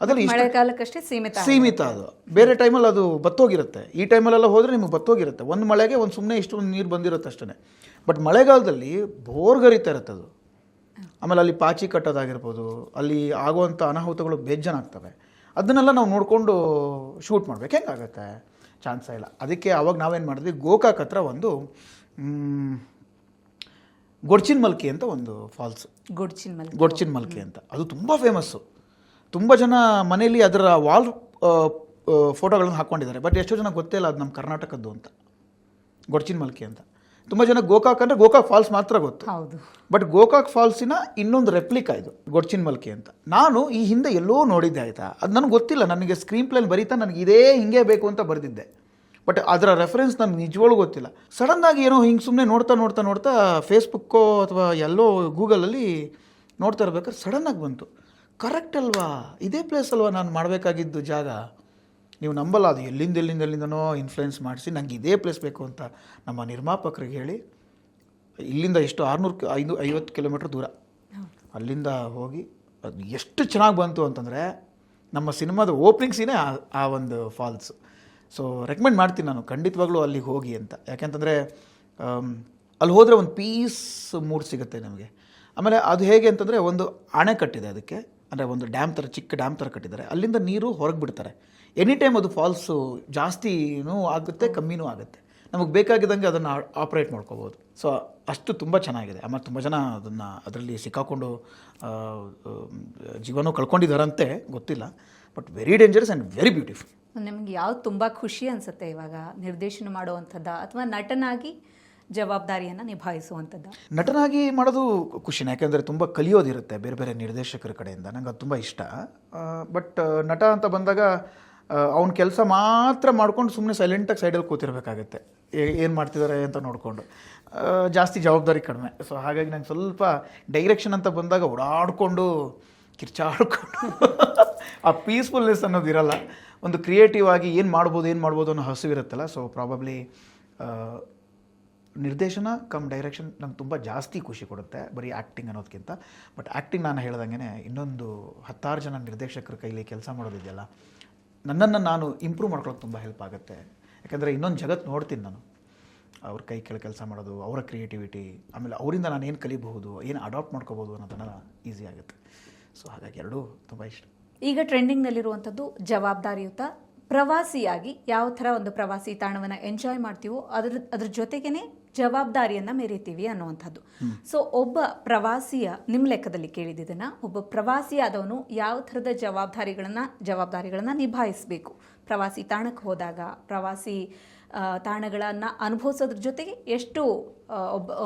ಅದರಲ್ಲಿ ಮಳೆಗಾಲಕ್ಕಷ್ಟೇ ಸೀಮಿತ. ಅದು ಬೇರೆ ಟೈಮಲ್ಲಿ ಅದು ಬತ್ತೋಗಿರುತ್ತೆ. ಈ ಟೈಮಲ್ಲೆಲ್ಲ ಹೋದರೆ ನಿಮಗೆ ಬತ್ತೋಗಿರುತ್ತೆ. ಒಂದು ಮಳೆಗೆ ಒಂದು ಸುಮ್ಮನೆ ಇಷ್ಟೊಂದು ನೀರು ಬಂದಿರುತ್ತೆ ಅಷ್ಟೇ. ಬಟ್ ಮಳೆಗಾಲದಲ್ಲಿ ಬೋರ್ಗರಿತಾ ಇರುತ್ತೆ ಅದು. ಆಮೇಲೆ ಅಲ್ಲಿ ಪಾಚಿ ಕಟ್ಟೋದಾಗಿರ್ಬೋದು, ಅಲ್ಲಿ ಆಗುವಂಥ ಅನಾಹುತಗಳು ಬೇಜಾನಾಗ್ತವೆ. ಅದನ್ನೆಲ್ಲ ನಾವು ನೋಡಿಕೊಂಡು ಶೂಟ್ ಮಾಡ್ಬೇಕು. ಹೆಂಗಾಗತ್ತೆ? ಚಾನ್ಸೇ ಇಲ್ಲ. ಅದಕ್ಕೆ ಅವಾಗ ನಾವೇನು ಮಾಡಿದ್ವಿ, ಗೋಕಾಕ್ ಹತ್ರ ಒಂದು ಗೊಡ್ಚಿನ್ ಮಲ್ಕಿ ಅಂತ ಒಂದು ಫಾಲ್ಸ್, ಗೊಡ್ಚಿನ್ ಮಲ್ಕಿ ಅಂತ, ಅದು ತುಂಬ ಫೇಮಸ್ಸು. ತುಂಬ ಜನ ಮನೆಯಲ್ಲಿ ಅದರ ವಾಲ್ ಫೋಟೋಗಳನ್ನು ಹಾಕ್ಕೊಂಡಿದ್ದಾರೆ. ಬಟ್ ಎಷ್ಟೋ ಜನ ಗೊತ್ತೇ ಇಲ್ಲ ಅದು ನಮ್ಮ ಕರ್ನಾಟಕದ್ದು ಅಂತ, ಗೊಡ್ಚಿನ್ ಮಲ್ಕಿ ಅಂತ. ತುಂಬ ಜನ ಗೋಕಾಕ್ ಅಂದರೆ ಗೋಕಾಕ್ ಫಾಲ್ಸ್ ಮಾತ್ರ ಗೊತ್ತು. ಬಟ್ ಗೋಕಾಕ್ ಫಾಲ್ಸಿನ ಇನ್ನೊಂದು ರೆಪ್ಲಿಕಾ ಇದು ಗೊಡ್ಚಿನ್ ಮಲ್ಕಿ ಅಂತ. ನಾನು ಈ ಹಿಂದೆ ಎಲ್ಲೋ ನೋಡಿದ್ದೆ, ಆಯಿತಾ. ಅದು ನನಗೆ ಗೊತ್ತಿಲ್ಲ. ನನಗೆ ಸ್ಕ್ರೀನ್ ಪ್ಲೇನ್ ಬರೀತಾ ನನಗೆ ಇದೇ ಹಿಂಗೆ ಬೇಕು ಅಂತ ಬರೆದಿದ್ದೆ. ಬಟ್ ಅದರ ರೆಫರೆನ್ಸ್ ನನಗೆ ನಿಜವಾಗ್ಲೂ ಗೊತ್ತಿಲ್ಲ. ಸಡನ್ನಾಗಿ ಏನೋ ಹಿಂಗೆ ಸುಮ್ಮನೆ ನೋಡ್ತಾ ಫೇಸ್ಬುಕ್ಕೋ ಅಥವಾ ಎಲ್ಲೋ ಗೂಗಲಲ್ಲಿ ನೋಡ್ತಾ ಇರ್ಬೇಕಾದ್ರೆ ಸಡನ್ನಾಗಿ ಬಂತು. ಕರೆಕ್ಟ್ ಅಲ್ವಾ, ಇದೇ ಪ್ಲೇಸ್ ಅಲ್ವಾ ನಾನು ಮಾಡಬೇಕಾಗಿದ್ದು ಜಾಗ. ನೀವು ನಂಬಲ್ಲ, ಅದು ಎಲ್ಲಿಂದನೋ ಇನ್ಫ್ಲುಯೆನ್ಸ್ ಮಾಡಿಸಿ ನನಗೆ ಇದೇ ಪ್ಲೇಸ್ ಬೇಕು ಅಂತ ನಮ್ಮ ನಿರ್ಮಾಪಕರಿಗೆ ಹೇಳಿ ಇಲ್ಲಿಂದ ಎಷ್ಟು 650 ಕಿಲೋಮೀಟ್ರ್ ದೂರ ಅಲ್ಲಿಂದ ಹೋಗಿ ಅದು ಎಷ್ಟು ಚೆನ್ನಾಗಿ ಬಂತು ಅಂತಂದರೆ ನಮ್ಮ ಸಿನಿಮಾದ ಓಪನಿಂಗ್ ಸೀನೇ ಆ ಒಂದು ಫಾಲ್ಸ್. ಸೊ ರೆಕಮೆಂಡ್ ಮಾಡ್ತೀನಿ ನಾನು ಖಂಡಿತವಾಗ್ಲೂ ಅಲ್ಲಿಗೆ ಹೋಗಿ ಅಂತ. ಯಾಕೆಂತಂದರೆ ಅಲ್ಲಿ ಹೋದರೆ ಒಂದು ಪೀಸ್ ಮೂಡ್ ಸಿಗುತ್ತೆ ನಮಗೆ. ಆಮೇಲೆ ಅದು ಹೇಗೆ ಅಂತಂದರೆ ಒಂದು ಅಣೆ ಕಟ್ಟಿದೆ ಅದಕ್ಕೆ, ಅಂದರೆ ಒಂದು ಡ್ಯಾಮ್ ಥರ ಚಿಕ್ಕ ಡ್ಯಾಮ್ ಥರ ಕಟ್ಟಿದ್ದಾರೆ. ಅಲ್ಲಿಂದ ನೀರು ಹೊರಗೆ ಬಿಡ್ತಾರೆ. ಎನಿ ಟೈಮ್ ಅದು ಫಾಲ್ಸು ಜಾಸ್ತಿನೂ ಆಗುತ್ತೆ ಕಮ್ಮಿನೂ ಆಗುತ್ತೆ. ನಮಗೆ ಬೇಕಾಗಿದ್ದಂಗೆ ಅದನ್ನು ಆಪ್ರೇಟ್ ಮಾಡ್ಕೋಬೋದು. ಸೊ ಅಷ್ಟು ತುಂಬ ಚೆನ್ನಾಗಿದೆ. ಆಮೇಲೆ ತುಂಬ ಜನ ಅದರಲ್ಲಿ ಸಿಕ್ಕಾಕೊಂಡು ಜೀವನ ಕಳ್ಕೊಂಡಿದ್ದಾರಂತೆ, ಗೊತ್ತಿಲ್ಲ. But very dangerous and very beautiful. ನಿಮಗೆ ಯಾವ್ದು ತುಂಬ ಖುಷಿ ಅನಿಸುತ್ತೆ ಇವಾಗ ನಿರ್ದೇಶನ ಮಾಡುವಂಥದ್ದು ಅಥವಾ ನಟನಾಗಿ ಜವಾಬ್ದಾರಿಯನ್ನು ನಿಭಾಯಿಸುವಂಥದ್ದು? ನಟನಾಗಿ ಮಾಡೋದು ಖುಷಿನೇ, ಯಾಕೆಂದರೆ ತುಂಬ ಕಲಿಯೋದಿರುತ್ತೆ ಬೇರೆ ಬೇರೆ ನಿರ್ದೇಶಕರ ಕಡೆಯಿಂದ. ನಂಗೆ ಅದು ತುಂಬ ಇಷ್ಟ. ಬಟ್ ನಟ ಅಂತ ಬಂದಾಗ ಅವ್ನ ಕೆಲಸ ಮಾತ್ರ ಮಾಡ್ಕೊಂಡು ಸುಮ್ಮನೆ ಸೈಲೆಂಟಾಗಿ ಸೈಡಲ್ಲಿ ಕೂತಿರ್ಬೇಕಾಗತ್ತೆ, ಏನು ಮಾಡ್ತಿದ್ದಾರೆ ಅಂತ ನೋಡಿಕೊಂಡು. ಜಾಸ್ತಿ ಜವಾಬ್ದಾರಿ ಕಡಿಮೆ. ಸೊ ಹಾಗಾಗಿ ನಂಗೆ ಸ್ವಲ್ಪ ಡೈರೆಕ್ಷನ್ ಅಂತ ಬಂದಾಗ ಓಡಾಡಿಕೊಂಡು ಕಿರ್ಚಾಡ್ಕೊಂಡು ಆ ಪೀಸ್ಫುಲ್ನೆಸ್ ಅನ್ನೋದು ಇರಲ್ಲ. ಒಂದು ಕ್ರಿಯೇಟಿವ್ ಆಗಿ ಏನು ಮಾಡ್ಬೋದು ಅನ್ನೋ ಹಸಿವಿರುತ್ತಲ್ಲ. ಸೊ ಪ್ರಾಬಬ್ಲಿ ನಿರ್ದೇಶನ ಕಮ್ ಡೈರೆಕ್ಷನ್ ನಂಗೆ ತುಂಬ ಜಾಸ್ತಿ ಖುಷಿ ಕೊಡುತ್ತೆ, ಬರೀ ಆ್ಯಕ್ಟಿಂಗ್ ಅನ್ನೋದಕ್ಕಿಂತ. ಬಟ್ ಆ್ಯಕ್ಟಿಂಗ್ ನಾನು ಹೇಳ್ದಂಗೆ ಇನ್ನೊಂದು 10 ಜನ ನಿರ್ದೇಶಕರ ಕೈಲಿ ಕೆಲಸ ಮಾಡೋದಿದೆಯಲ್ಲ, ನನ್ನನ್ನು ನಾನು ಇಂಪ್ರೂವ್ ಮಾಡ್ಕೊಳ್ಳೋಕೆ ತುಂಬ ಹೆಲ್ಪ್ ಆಗುತ್ತೆ. ಯಾಕೆಂದರೆ ಇನ್ನೊಂದು ಜಗತ್ತು ನೋಡ್ತೀನಿ ನಾನು, ಅವ್ರ ಕೈ ಕೆಳಗೆ ಕೆಲಸ ಮಾಡೋದು, ಅವರ ಕ್ರಿಯೇಟಿವಿಟಿ, ಆಮೇಲೆ ಅವರಿಂದ ನಾನು ಏನು ಕಲಿಬಹುದು, ಏನು ಅಡಾಪ್ಟ್ ಮಾಡ್ಕೋಬೋದು ಅನ್ನೋದನ್ನು ಈಸಿ ಆಗುತ್ತೆ. ಸೊ ಹಾಗಾಗಿ ಎರಡೂ ತುಂಬ ಇಷ್ಟ. ಈಗ ಟ್ರೆಂಡಿಂಗ್ನಲ್ಲಿರುವಂಥದ್ದು ಜವಾಬ್ದಾರಿಯುತ ಪ್ರವಾಸಿಯಾಗಿ ಯಾವ ಥರ ಒಂದು ಪ್ರವಾಸಿ ತಾಣವನ್ನು ಎಂಜಾಯ್ ಮಾಡ್ತೀವೋ ಅದ್ರ ಜೊತೆಗೇ ಜವಾಬ್ದಾರಿಯನ್ನು ಮೆರಿತೀವಿ ಅನ್ನುವಂಥದ್ದು. ಸೊ ಒಬ್ಬ ಪ್ರವಾಸಿಯ ನಿಮ್ಮ ಲೆಕ್ಕದಲ್ಲಿ ಕೇಳಿದ್ದನ್ನು, ಒಬ್ಬ ಪ್ರವಾಸಿಯಾದವನು ಯಾವ ಥರದ ಜವಾಬ್ದಾರಿಗಳನ್ನು ನಿಭಾಯಿಸಬೇಕು ಪ್ರವಾಸಿ ತಾಣಕ್ಕೆ ಹೋದಾಗ, ಪ್ರವಾಸಿ ತಾಣಗಳನ್ನು ಅನುಭವಿಸೋದ್ರ ಜೊತೆಗೆ ಎಷ್ಟು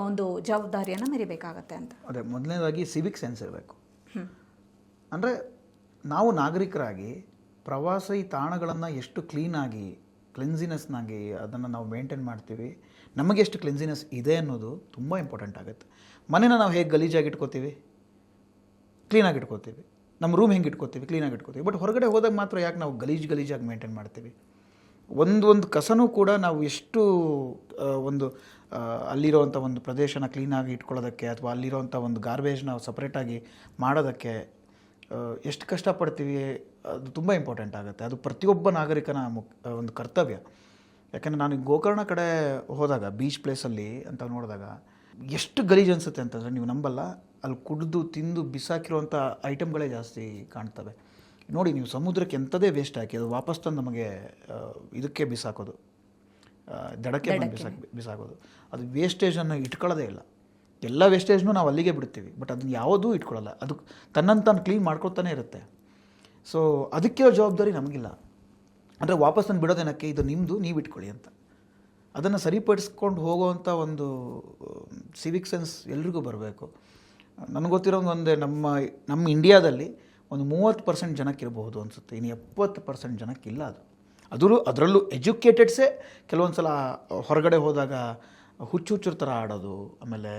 ಒಂದು ಜವಾಬ್ದಾರಿಯನ್ನು ಮೆರಿಬೇಕಾಗತ್ತೆ ಅಂತ? ಅದೇ ಮೊದಲನೇದಾಗಿ ಸಿವಿಕ್ ಸೆನ್ಸ್ ಇರಬೇಕು. ಅಂದರೆ ನಾವು ನಾಗರಿಕರಾಗಿ ಪ್ರವಾಸಿ ತಾಣಗಳನ್ನು ಎಷ್ಟು ಕ್ಲೀನಾಗಿ ಕ್ಲೆನ್ಸಿನೆಸ್ನಾಗಿ ಅದನ್ನು ನಾವು ಮೇಂಟೈನ್ ಮಾಡ್ತೀವಿ, ನಮಗೆ ಎಷ್ಟು ಕ್ಲೆನ್ಸಿನೆಸ್ ಇದೆ ಅನ್ನೋದು ತುಂಬ ಇಂಪಾರ್ಟೆಂಟ್ ಆಗುತ್ತೆ. ಮನೇನ ನಾವು ಹೇಗೆ ಗಲೀಜಾಗಿ ಇಟ್ಕೋತೀವಿ, ಕ್ಲೀನಾಗಿ ಇಟ್ಕೋತೀವಿ. ನಮ್ಮ ರೂಮ್ ಹೆಂಗೆ ಇಟ್ಕೋತೀವಿ, ಕ್ಲೀನಾಗಿ ಇಟ್ಕೋತೀವಿ. ಬಟ್ ಹೊರಗಡೆ ಹೋದಾಗ ಮಾತ್ರ ಯಾಕೆ ನಾವು ಗಲೀಜಾಗಿ ಮೇಂಟೈನ್ ಮಾಡ್ತೀವಿ? ಒಂದು ಕಸನೂ ಕೂಡ ನಾವು ಎಷ್ಟು ಒಂದು ಅಲ್ಲಿರೋವಂಥ ಒಂದು ಪ್ರದೇಶನ ಕ್ಲೀನಾಗಿ ಇಟ್ಕೊಳ್ಳೋದಕ್ಕೆ ಅಥವಾ ಅಲ್ಲಿರೋವಂಥ ಒಂದು ಗಾರ್ಬೇಜ್ನ ಸಪ್ರೇಟಾಗಿ ಮಾಡೋದಕ್ಕೆ ಎಷ್ಟು ಕಷ್ಟಪಡ್ತೀವಿ, ಅದು ತುಂಬ ಇಂಪಾರ್ಟೆಂಟ್ ಆಗುತ್ತೆ. ಅದು ಪ್ರತಿಯೊಬ್ಬ ನಾಗರಿಕನ ಒಂದು ಕರ್ತವ್ಯ. ಯಾಕೆಂದರೆ ನಾನು ಗೋಕರ್ಣ ಕಡೆ ಹೋದಾಗ ಬೀಚ್ ಪ್ಲೇಸಲ್ಲಿ ಅಂತ ನೋಡಿದಾಗ ಎಷ್ಟು ಗಲೀಜು ಅನಿಸುತ್ತೆ ಅಂತಂದರೆ ನೀವು ನಂಬಲ್ಲ. ಅಲ್ಲಿ ಕುಡಿದು ತಿಂದು ಬಿಸಾಕಿರುವಂಥ ಐಟಮ್ಗಳೇ ಜಾಸ್ತಿ ಕಾಣ್ತವೆ. ನೋಡಿ, ನೀವು ಸಮುದ್ರಕ್ಕೆ ಎಂಥದೇ ವೇಸ್ಟ್ ಹಾಕಿ ಅದು ವಾಪಸ್ ತಂದು ನಮಗೆ ಇದಕ್ಕೆ ಬಿಸಾಕೋದು, ದಡಕ್ಕೆ ಬಂದು ಬಿಸಾಕೋದು. ಅದು ವೇಸ್ಟೇಜನ್ನು ಇಟ್ಕೊಳ್ಳೋದೇ ಇಲ್ಲ. ಎಲ್ಲ ವೇಸ್ಟೇಜ್ನೂ ನಾವು ಅಲ್ಲಿಗೆ ಬಿಡ್ತೀವಿ, ಬಟ್ ಅದನ್ನು ಯಾವುದೂ ಇಟ್ಕೊಳ್ಳಲ್ಲ. ಅದು ತನ್ನಂತಾನು ಕ್ಲೀನ್ ಮಾಡ್ಕೊಳ್ತಾನೆ ಇರುತ್ತೆ. ಸೊ ಅದಕ್ಕೆ ಜವಾಬ್ದಾರಿ ನಮಗಿಲ್ಲ. ಅಂದರೆ ವಾಪಸ್ ತಂದು ಬಿಡೋದೇನಕ್ಕೆ, ಇದು ನಿಮ್ಮದು, ನೀವು ಇಟ್ಕೊಳ್ಳಿ ಅಂತ. ಅದನ್ನು ಸರಿಪಡಿಸ್ಕೊಂಡು ಹೋಗುವಂಥ ಒಂದು ಸಿವಿಕ್ ಸೆನ್ಸ್ ಎಲ್ರಿಗೂ ಬರಬೇಕು. ನನಗೆ ಗೊತ್ತಿರೋಂಗೆ ಒಂದೇ ನಮ್ಮ ಇಂಡಿಯಾದಲ್ಲಿ ಒಂದು 30% ಜನಕ್ಕಿರಬಹುದು ಅನಿಸುತ್ತೆ, ಇನ್ನು 70% ಜನಕ್ಕಿಲ್ಲ. ಅದರಲ್ಲೂ ಎಜುಕೇಟೆಡ್ಸೇ ಕೆಲವೊಂದು ಸಲ ಹೊರಗಡೆ ಹೋದಾಗ ಹುಚ್ಚುಚ್ಚರ ಥರ ಆಡೋದು, ಆಮೇಲೆ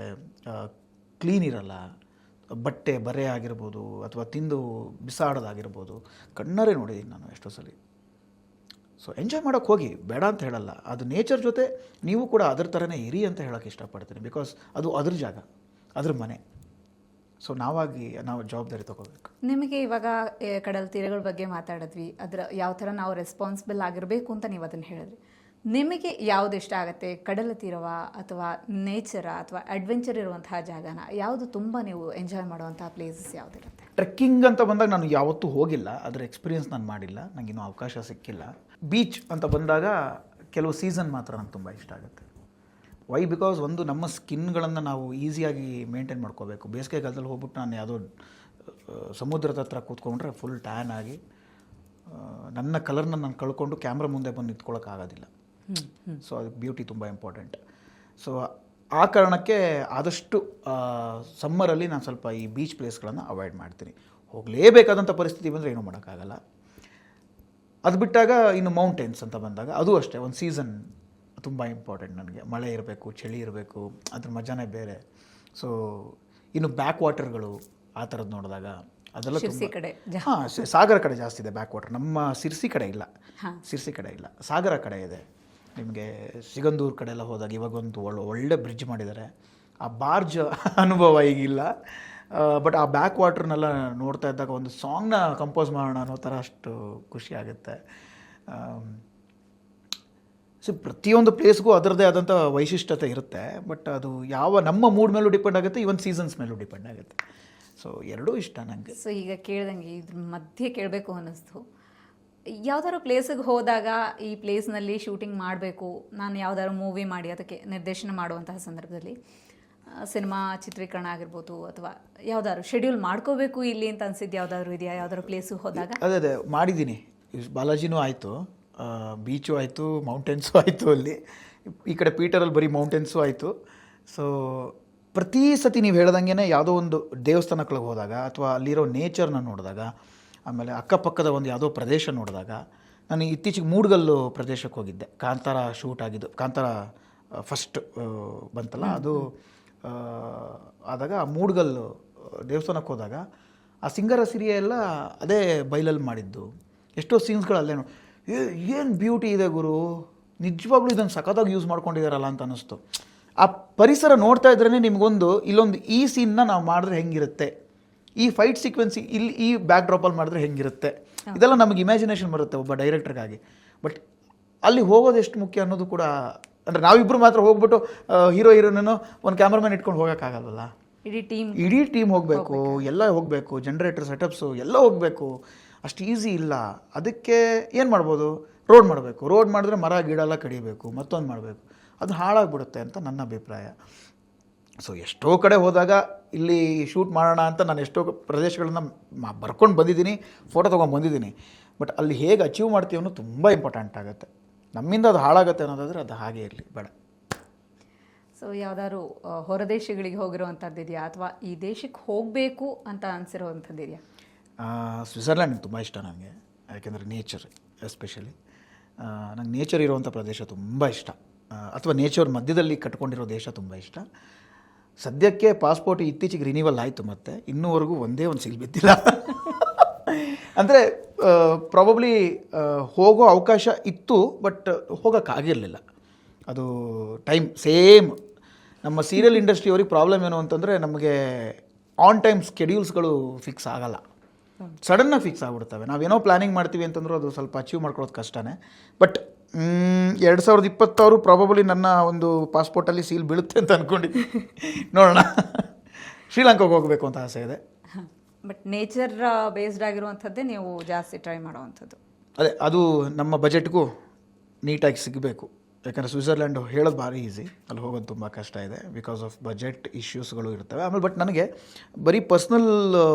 ಕ್ಲೀನ್ ಇರಲ್ಲ, ಬಟ್ಟೆ ಬರೆ ಆಗಿರ್ಬೋದು ಅಥವಾ ತಿಂದು ಬಿಸಾಡೋದಾಗಿರ್ಬೋದು, ಕಣ್ಣರೇ ನೋಡಿದ್ದೀನಿ ನಾನು ಎಷ್ಟೋ ಸಲ. ಸೊ ಎಂಜಾಯ್ ಮಾಡೋಕ್ಕೆ ಹೋಗಿ, ಬೇಡ ಅಂತ ಹೇಳಲ್ಲ. ಅದು ನೇಚರ್ ಜೊತೆ ನೀವು ಕೂಡ ಅದ್ರ ಥರನೇ ಇರಿ ಅಂತ ಹೇಳೋಕ್ಕೆ ಇಷ್ಟಪಡ್ತೀನಿ. ಬಿಕಾಸ್ ಅದು ಅದ್ರ ಜಾಗ, ಅದ್ರ ಮನೆ. ಸೊ ನಾವು ಜವಾಬ್ದಾರಿ ತಗೋಬೇಕು. ನಿಮಗೆ ಇವಾಗ ಕಡಲ ತೀರಗಳ ಬಗ್ಗೆ ಮಾತಾಡಿದ್ವಿ, ಅದರ ಯಾವ ಥರ ನಾವು ರೆಸ್ಪಾನ್ಸಿಬಲ್ ಆಗಿರಬೇಕು ಅಂತ ನೀವು ಅದನ್ನು ಹೇಳಿದ್ರಿ. ನಿಮಗೆ ಯಾವುದು ಇಷ್ಟ ಆಗುತ್ತೆ? ಕಡಲ ತೀರವ ಅಥವಾ ನೇಚರ ಅಥವಾ ಅಡ್ವೆಂಚರ್ ಇರುವಂತಹ ಜಾಗನ? ಯಾವುದು ತುಂಬ ನೀವು ಎಂಜಾಯ್ ಮಾಡುವಂತಹ ಪ್ಲೇಸಸ್ ಯಾವುದಿರುತ್ತೆ? ಟ್ರೆಕ್ಕಿಂಗ್ ಅಂತ ಬಂದಾಗ ನಾನು ಯಾವತ್ತೂ ಹೋಗಿಲ್ಲ, ಅದರ ಎಕ್ಸ್ಪೀರಿಯನ್ಸ್ ನಾನು ಮಾಡಿಲ್ಲ, ನನಗಿನ್ನೂ ಅವಕಾಶ ಸಿಕ್ಕಿಲ್ಲ. ಬೀಚ್ ಅಂತ ಬಂದಾಗ ಕೆಲವು ಸೀಸನ್ ಮಾತ್ರ ನನಗೆ ತುಂಬ ಇಷ್ಟ ಆಗುತ್ತೆ. ವೈ? ಬಿಕಾಸ್ ಒಂದು ನಮ್ಮ ಸ್ಕಿನ್ಗಳನ್ನು ನಾವು ಈಸಿಯಾಗಿ ಮೇಂಟೈನ್ ಮಾಡ್ಕೋಬೇಕು. ಬೇಸಿಗೆಗಾಲದಲ್ಲಿ ಹೋಗ್ಬಿಟ್ಟು ನಾನು ಯಾವುದೋ ಸಮುದ್ರದ ಹತ್ರ ಕೂತ್ಕೊಂಡ್ರೆ ಫುಲ್ ಟ್ಯಾನ್ ಆಗಿ ನನ್ನ ಕಲರ್ನ ನಾನು ಕಳ್ಕೊಂಡು ಕ್ಯಾಮ್ರಾ ಮುಂದೆ ಬಂದು ನಿಂತ್ಕೊಳ್ಳೋಕ್ಕಾಗೋದಿಲ್ಲ. ಸೊ ಅದಕ್ಕೆ ಬ್ಯೂಟಿ ತುಂಬ ಇಂಪಾರ್ಟೆಂಟ್. ಸೊ ಆ ಕಾರಣಕ್ಕೆ ಆದಷ್ಟು ಸಮ್ಮರಲ್ಲಿ ನಾನು ಸ್ವಲ್ಪ ಈ ಬೀಚ್ ಪ್ಲೇಸ್ಗಳನ್ನು ಅವಾಯ್ಡ್ ಮಾಡ್ತೀನಿ. ಹೋಗಲೇಬೇಕಾದಂಥ ಪರಿಸ್ಥಿತಿ ಬಂದರೆ ಏನೂ ಮಾಡೋಕ್ಕಾಗಲ್ಲ. ಅದು ಬಿಟ್ಟಾಗ ಇನ್ನು ಮೌಂಟೇನ್ಸ್ ಅಂತ ಬಂದಾಗ ಅದು ಅಷ್ಟೇ ಒಂದು ಸೀಸನ್ ತುಂಬ ಇಂಪಾರ್ಟೆಂಟ್ ನನಗೆ. ಮಳೆ ಇರಬೇಕು, ಚಳಿ ಇರಬೇಕು, ಅದ್ರ ಮಜಾನೇ ಬೇರೆ. ಸೊ ಇನ್ನು ಬ್ಯಾಕ್ ವಾಟರ್ಗಳು ಆ ಥರದ್ದು ನೋಡಿದಾಗ ಅದೆಲ್ಲ ಶಿರ್ಸಿ ಕಡೆ ಹಾಂ, ಸಾಗರ ಕಡೆ ಜಾಸ್ತಿ ಇದೆ ಬ್ಯಾಕ್ ವಾಟರ್. ನಮ್ಮ ಸಿರ್ಸಿ ಕಡೆ ಇಲ್ಲ, ಸಿರ್ಸಿ ಕಡೆ ಇಲ್ಲ, ಸಾಗರ ಕಡೆ ಇದೆ. ನಿಮಗೆ ಸಿಗಂದೂರು ಕಡೆ ಎಲ್ಲ ಹೋದಾಗ ಇವಾಗೊಂದು ಒಳ್ಳೆ ಬ್ರಿಡ್ಜ್ ಮಾಡಿದ್ದಾರೆ. ಆ ಬಾರ್ಜ್ ಅನುಭವ ಈಗಿಲ್ಲ, ಬಟ್ ಆ ಬ್ಯಾಕ್ ವಾಟ್ರನ್ನೆಲ್ಲ ನೋಡ್ತಾ ಇದ್ದಾಗ ಒಂದು ಸಾಂಗ್ನ ಕಂಪೋಸ್ ಮಾಡೋಣ ಅನ್ನೋ ಥರ ಅಷ್ಟು ಖುಷಿ ಆಗುತ್ತೆ. ಸೊ ಪ್ರತಿಯೊಂದು ಪ್ಲೇಸ್ಗೂ ಅದರದ್ದೇ ಆದಂಥ ವೈಶಿಷ್ಟ್ಯತೆ ಇರುತ್ತೆ. ಬಟ್ ಅದು ಯಾವ ನಮ್ಮ ಮೂಡ್ ಮೇಲೂ ಡಿಪೆಂಡ್ ಆಗುತ್ತೆ, ಈವನ್ ಸೀಸನ್ಸ್ ಮೇಲೂ ಡಿಪೆಂಡ್ ಆಗುತ್ತೆ. ಸೊ ಎರಡೂ ಇಷ್ಟ ನನಗೆ. ಸೊ ಈಗ ಕೇಳ್ದಂಗೆ ಇದ್ರ ಮಧ್ಯೆ ಕೇಳಬೇಕು ಅನ್ನಿಸ್ತು, ಯಾವ್ದಾದ್ರು ಪ್ಲೇಸಿಗೆ ಹೋದಾಗ ಈ ಪ್ಲೇಸ್ನಲ್ಲಿ ಶೂಟಿಂಗ್ ಮಾಡಬೇಕು, ನಾನು ಯಾವ್ದಾದ್ರು ಮೂವಿ ಮಾಡಿ ಅದಕ್ಕೆ ನಿರ್ದೇಶನ ಮಾಡುವಂತಹ ಸಂದರ್ಭದಲ್ಲಿ ಸಿನಿಮಾ ಚಿತ್ರೀಕರಣ ಆಗಿರ್ಬೋದು ಅಥವಾ ಯಾವ್ದಾದ್ರು ಶೆಡ್ಯೂಲ್ ಮಾಡ್ಕೋಬೇಕು ಇಲ್ಲಿ ಅಂತ ಅನ್ಸಿದ್ದು ಯಾವ್ದಾದ್ರು ಇದೆಯಾ? ಯಾವ್ದಾದ್ರು ಪ್ಲೇಸಿಗೆ ಹೋದಾಗ ಅದೇ ಮಾಡಿದ್ದೀನಿ. ಬಾಲಾಜಿನೂ ಆಯಿತು, ಬೀಚು ಆಯಿತು, ಮೌಂಟೇನ್ಸು ಆಯಿತು. ಅಲ್ಲಿ ಈ ಕಡೆ ಪೀಟರಲ್ಲಿ ಬರೀ ಮೌಂಟೇನ್ಸು ಆಯಿತು. ಸೊ ಪ್ರತಿ ಸತಿ ನೀವು ಹೇಳ್ದಂಗೆ ಯಾವುದೋ ಒಂದು ದೇವಸ್ಥಾನಗಳಿಗೆ ಹೋದಾಗ ಅಥವಾ ಅಲ್ಲಿರೋ ನೇಚರ್ನ ನೋಡಿದಾಗ, ಆಮೇಲೆ ಅಕ್ಕಪಕ್ಕದ ಒಂದು ಯಾವುದೋ ಪ್ರದೇಶ ನೋಡಿದಾಗ, ನಾನು ಇತ್ತೀಚೆಗೆ ಮೂಡ್ಗಲ್ಲು ಪ್ರದೇಶಕ್ಕೆ ಹೋಗಿದ್ದೆ. ಕಾಂತಾರ ಶೂಟ್ ಆಗಿದ್ದು, ಕಾಂತಾರ ಫಸ್ಟ್ ಬಂತಲ್ಲ ಅದು ಆದಾಗ ಆ ಮೂಡ್ಗಲ್ಲು ದೇವಸ್ಥಾನಕ್ಕೆ ಹೋದಾಗ ಆ ಸಿಂಗರ ಸಿರಿಯ ಎಲ್ಲ ಅದೇ ಬೈಲಲ್ಲಿ ಮಾಡಿದ್ದು. ಎಷ್ಟೋ ಸೀನ್ಸ್ಗಳು ಅಲ್ಲೇ ಏನು ಬ್ಯೂಟಿ ಇದೆ ಗುರು, ನಿಜವಾಗ್ಲೂ ಇದನ್ನು ಸಖತ್ತಾಗಿ ಯೂಸ್ ಮಾಡ್ಕೊಂಡಿದ್ದಾರಲ್ಲ ಅಂತ ಅನ್ನಿಸ್ತು. ಆ ಪರಿಸರ ನೋಡ್ತಾ ಇದ್ರೇ ನಿಮಗೊಂದು ಇಲ್ಲೊಂದು ಈ ಸೀನ್ನ ನಾವು ಮಾಡಿದ್ರೆ ಹೆಂಗಿರುತ್ತೆ, ಈ ಫೈಟ್ ಸೀಕ್ವೆನ್ಸ್ ಇಲ್ಲಿ ಈ ಬ್ಯಾಕ್ ಡ್ರಾಪಲ್ಲಿ ಮಾಡಿದ್ರೆ ಹೆಂಗಿರುತ್ತೆ, ಇದೆಲ್ಲ ನಮಗೆ ಇಮ್ಯಾಜಿನೇಷನ್ ಬರುತ್ತೆ ಒಬ್ಬ ಡೈರೆಕ್ಟರ್ಗಾಗಿ. ಬಟ್ ಅಲ್ಲಿ ಹೋಗೋದು ಎಷ್ಟು ಮುಖ್ಯ ಅನ್ನೋದು ಕೂಡ, ಅಂದರೆ ನಾವಿಬ್ಬರು ಮಾತ್ರ ಹೋಗ್ಬಿಟ್ಟು ಹೀರೋ ಹೀರೋನೂ ಒಂದು ಕ್ಯಾಮ್ರಾಮನ್ ಇಟ್ಕೊಂಡು ಹೋಗೋಕ್ಕಾಗಲ್ವಲ್ಲ. ಇಡೀ ಟೀಮ್ ಹೋಗಬೇಕು, ಎಲ್ಲ ಹೋಗಬೇಕು, ಜನ್ರೇಟರ್ ಸೆಟಪ್ಸು ಎಲ್ಲ ಹೋಗಬೇಕು. ಅಷ್ಟು ಈಸಿ ಇಲ್ಲ. ಅದಕ್ಕೆ ಏನು ಮಾಡ್ಬೋದು, ರೋಡ್ ಮಾಡಬೇಕು. ರೋಡ್ ಮಾಡಿದ್ರೆ ಮರ ಗಿಡ ಎಲ್ಲ ಕಡಿಬೇಕು, ಮತ್ತೊಂದು ಮಾಡಬೇಕು, ಅದು ಹಾಳಾಗ್ಬಿಡುತ್ತೆ ಅಂತ ನನ್ನ ಅಭಿಪ್ರಾಯ. ಸೊ ಎಷ್ಟೋ ಕಡೆ ಹೋದಾಗ ಇಲ್ಲಿ ಶೂಟ್ ಮಾಡೋಣ ಅಂತ ನಾನು ಎಷ್ಟೋ ಪ್ರದೇಶಗಳನ್ನ ಬರ್ಕೊಂಡು ಬಂದಿದ್ದೀನಿ, ಫೋಟೋ ತೊಗೊಂಡು ಬಂದಿದ್ದೀನಿ. ಬಟ್ ಅಲ್ಲಿ ಹೇಗೆ ಅಚೀವ್ ಮಾಡ್ತೀವಿ ಅನ್ನೋದು ತುಂಬ ಇಂಪಾರ್ಟೆಂಟ್ ಆಗುತ್ತೆ. ನಮ್ಮಿಂದ ಅದು ಹಾಳಾಗುತ್ತೆ ಅನ್ನೋದಾದರೆ ಅದು ಹಾಗೆ ಇರಲಿ, ಬೇಡ. ಸೊ ಯಾವ್ದಾದ್ರು ಹೊರದೇಶಗಳಿಗೆ ಹೋಗಿರೋವಂಥದ್ದು ಇದೆಯಾ ಅಥವಾ ಈ ದೇಶಕ್ಕೆ ಹೋಗಬೇಕು ಅಂತ ಅನಿಸಿರೋವಂಥದ್ದು ಇದೆಯಾ? ಸ್ವಿಟ್ಜರ್ಲ್ಯಾಂಡ್ ತುಂಬ ಇಷ್ಟ ನನಗೆ, ಯಾಕೆಂದರೆ ನೇಚರ್ ಎಸ್ಪೆಷಲಿ. ನಂಗೆ ನೇಚರ್ ಇರುವಂಥ ಪ್ರದೇಶ ತುಂಬ ಇಷ್ಟ, ಅಥವಾ ನೇಚರ್ ಮಧ್ಯದಲ್ಲಿ ಕಟ್ಕೊಂಡಿರೋ ದೇಶ ತುಂಬ ಇಷ್ಟ. ಸದ್ಯಕ್ಕೆ ಪಾಸ್ಪೋರ್ಟ್ ಇತ್ತೀಚೆಗೆ ರಿನಿವಲ್ ಆಯಿತು, ಮತ್ತು ಇನ್ನೂವರೆಗೂ ಒಂದೇ ಒಂದು ಸಿಲ್ ಬಿದ್ದಿಲ್ಲ. ಅಂದರೆ ಪ್ರಾಬಬ್ಲಿ ಹೋಗೋ ಅವಕಾಶ ಇತ್ತು, ಬಟ್ ಹೋಗೋಕ್ಕಾಗಿರಲಿಲ್ಲ. ಅದು ಟೈಮ್ ಸೇಮ್ ನಮ್ಮ ಸೀರಿಯಲ್ ಇಂಡಸ್ಟ್ರಿಯವ್ರಿಗೆ ಪ್ರಾಬ್ಲಮ್ ಏನು ಅಂತಂದರೆ, ನಮಗೆ ಆನ್ ಟೈಮ್ ಸ್ಕೆಡ್ಯೂಲ್ಸ್ಗಳು ಫಿಕ್ಸ್ ಆಗಲ್ಲ, ಸಡನ್ನಾಗಿ ಫಿಕ್ಸ್ ಆಗಿಬಿಡ್ತವೆ. ನಾವೇನೋ ಪ್ಲ್ಯಾನಿಂಗ್ ಮಾಡ್ತೀವಿ ಅಂತಂದ್ರೂ ಅದು ಸ್ವಲ್ಪ ಅಚೀವ್ ಮಾಡ್ಕೊಳ್ಳೋದು ಕಷ್ಟನೇ. ಬಟ್ 2026 ಪ್ರಾಬಬ್ಲಿ ನನ್ನ ಒಂದು ಪಾಸ್ಪೋರ್ಟಲ್ಲಿ ಸೀಲ್ ಬೀಳುತ್ತೆ ಅಂತ ಅಂದ್ಕೊಂಡಿದ್ದೀನಿ. ನೋಡೋಣ. ಶ್ರೀಲಂಕಾಗೆ ಹೋಗಬೇಕು ಅಂತ ಆಸೆ ಇದೆ. ಬಟ್ ನೇಚರ್ ಬೇಸ್ಡ್ ಆಗಿರುವಂಥದ್ದೇ ನೀವು ಜಾಸ್ತಿ ಟ್ರೈ ಮಾಡೋವಂಥದ್ದು. ಅದೇ, ಅದು ನಮ್ಮ ಬಜೆಟ್ಗೂ ನೀಟಾಗಿ ಸಿಗಬೇಕು. ಯಾಕಂದರೆ ಸ್ವಿಟ್ಜರ್ಲ್ಯಾಂಡು ಹೇಳೋದು ಭಾರಿ ಈಸಿ, ಅಲ್ಲಿ ಹೋಗೋದು ತುಂಬ ಕಷ್ಟ ಇದೆ, ಬಿಕಾಸ್ ಆಫ್ ಬಜೆಟ್ ಇಶ್ಯೂಸ್ಗಳು ಇರ್ತವೆ. ಆಮೇಲೆ ಬಟ್ ನನಗೆ ಬರೀ ಪರ್ಸ್ನಲ್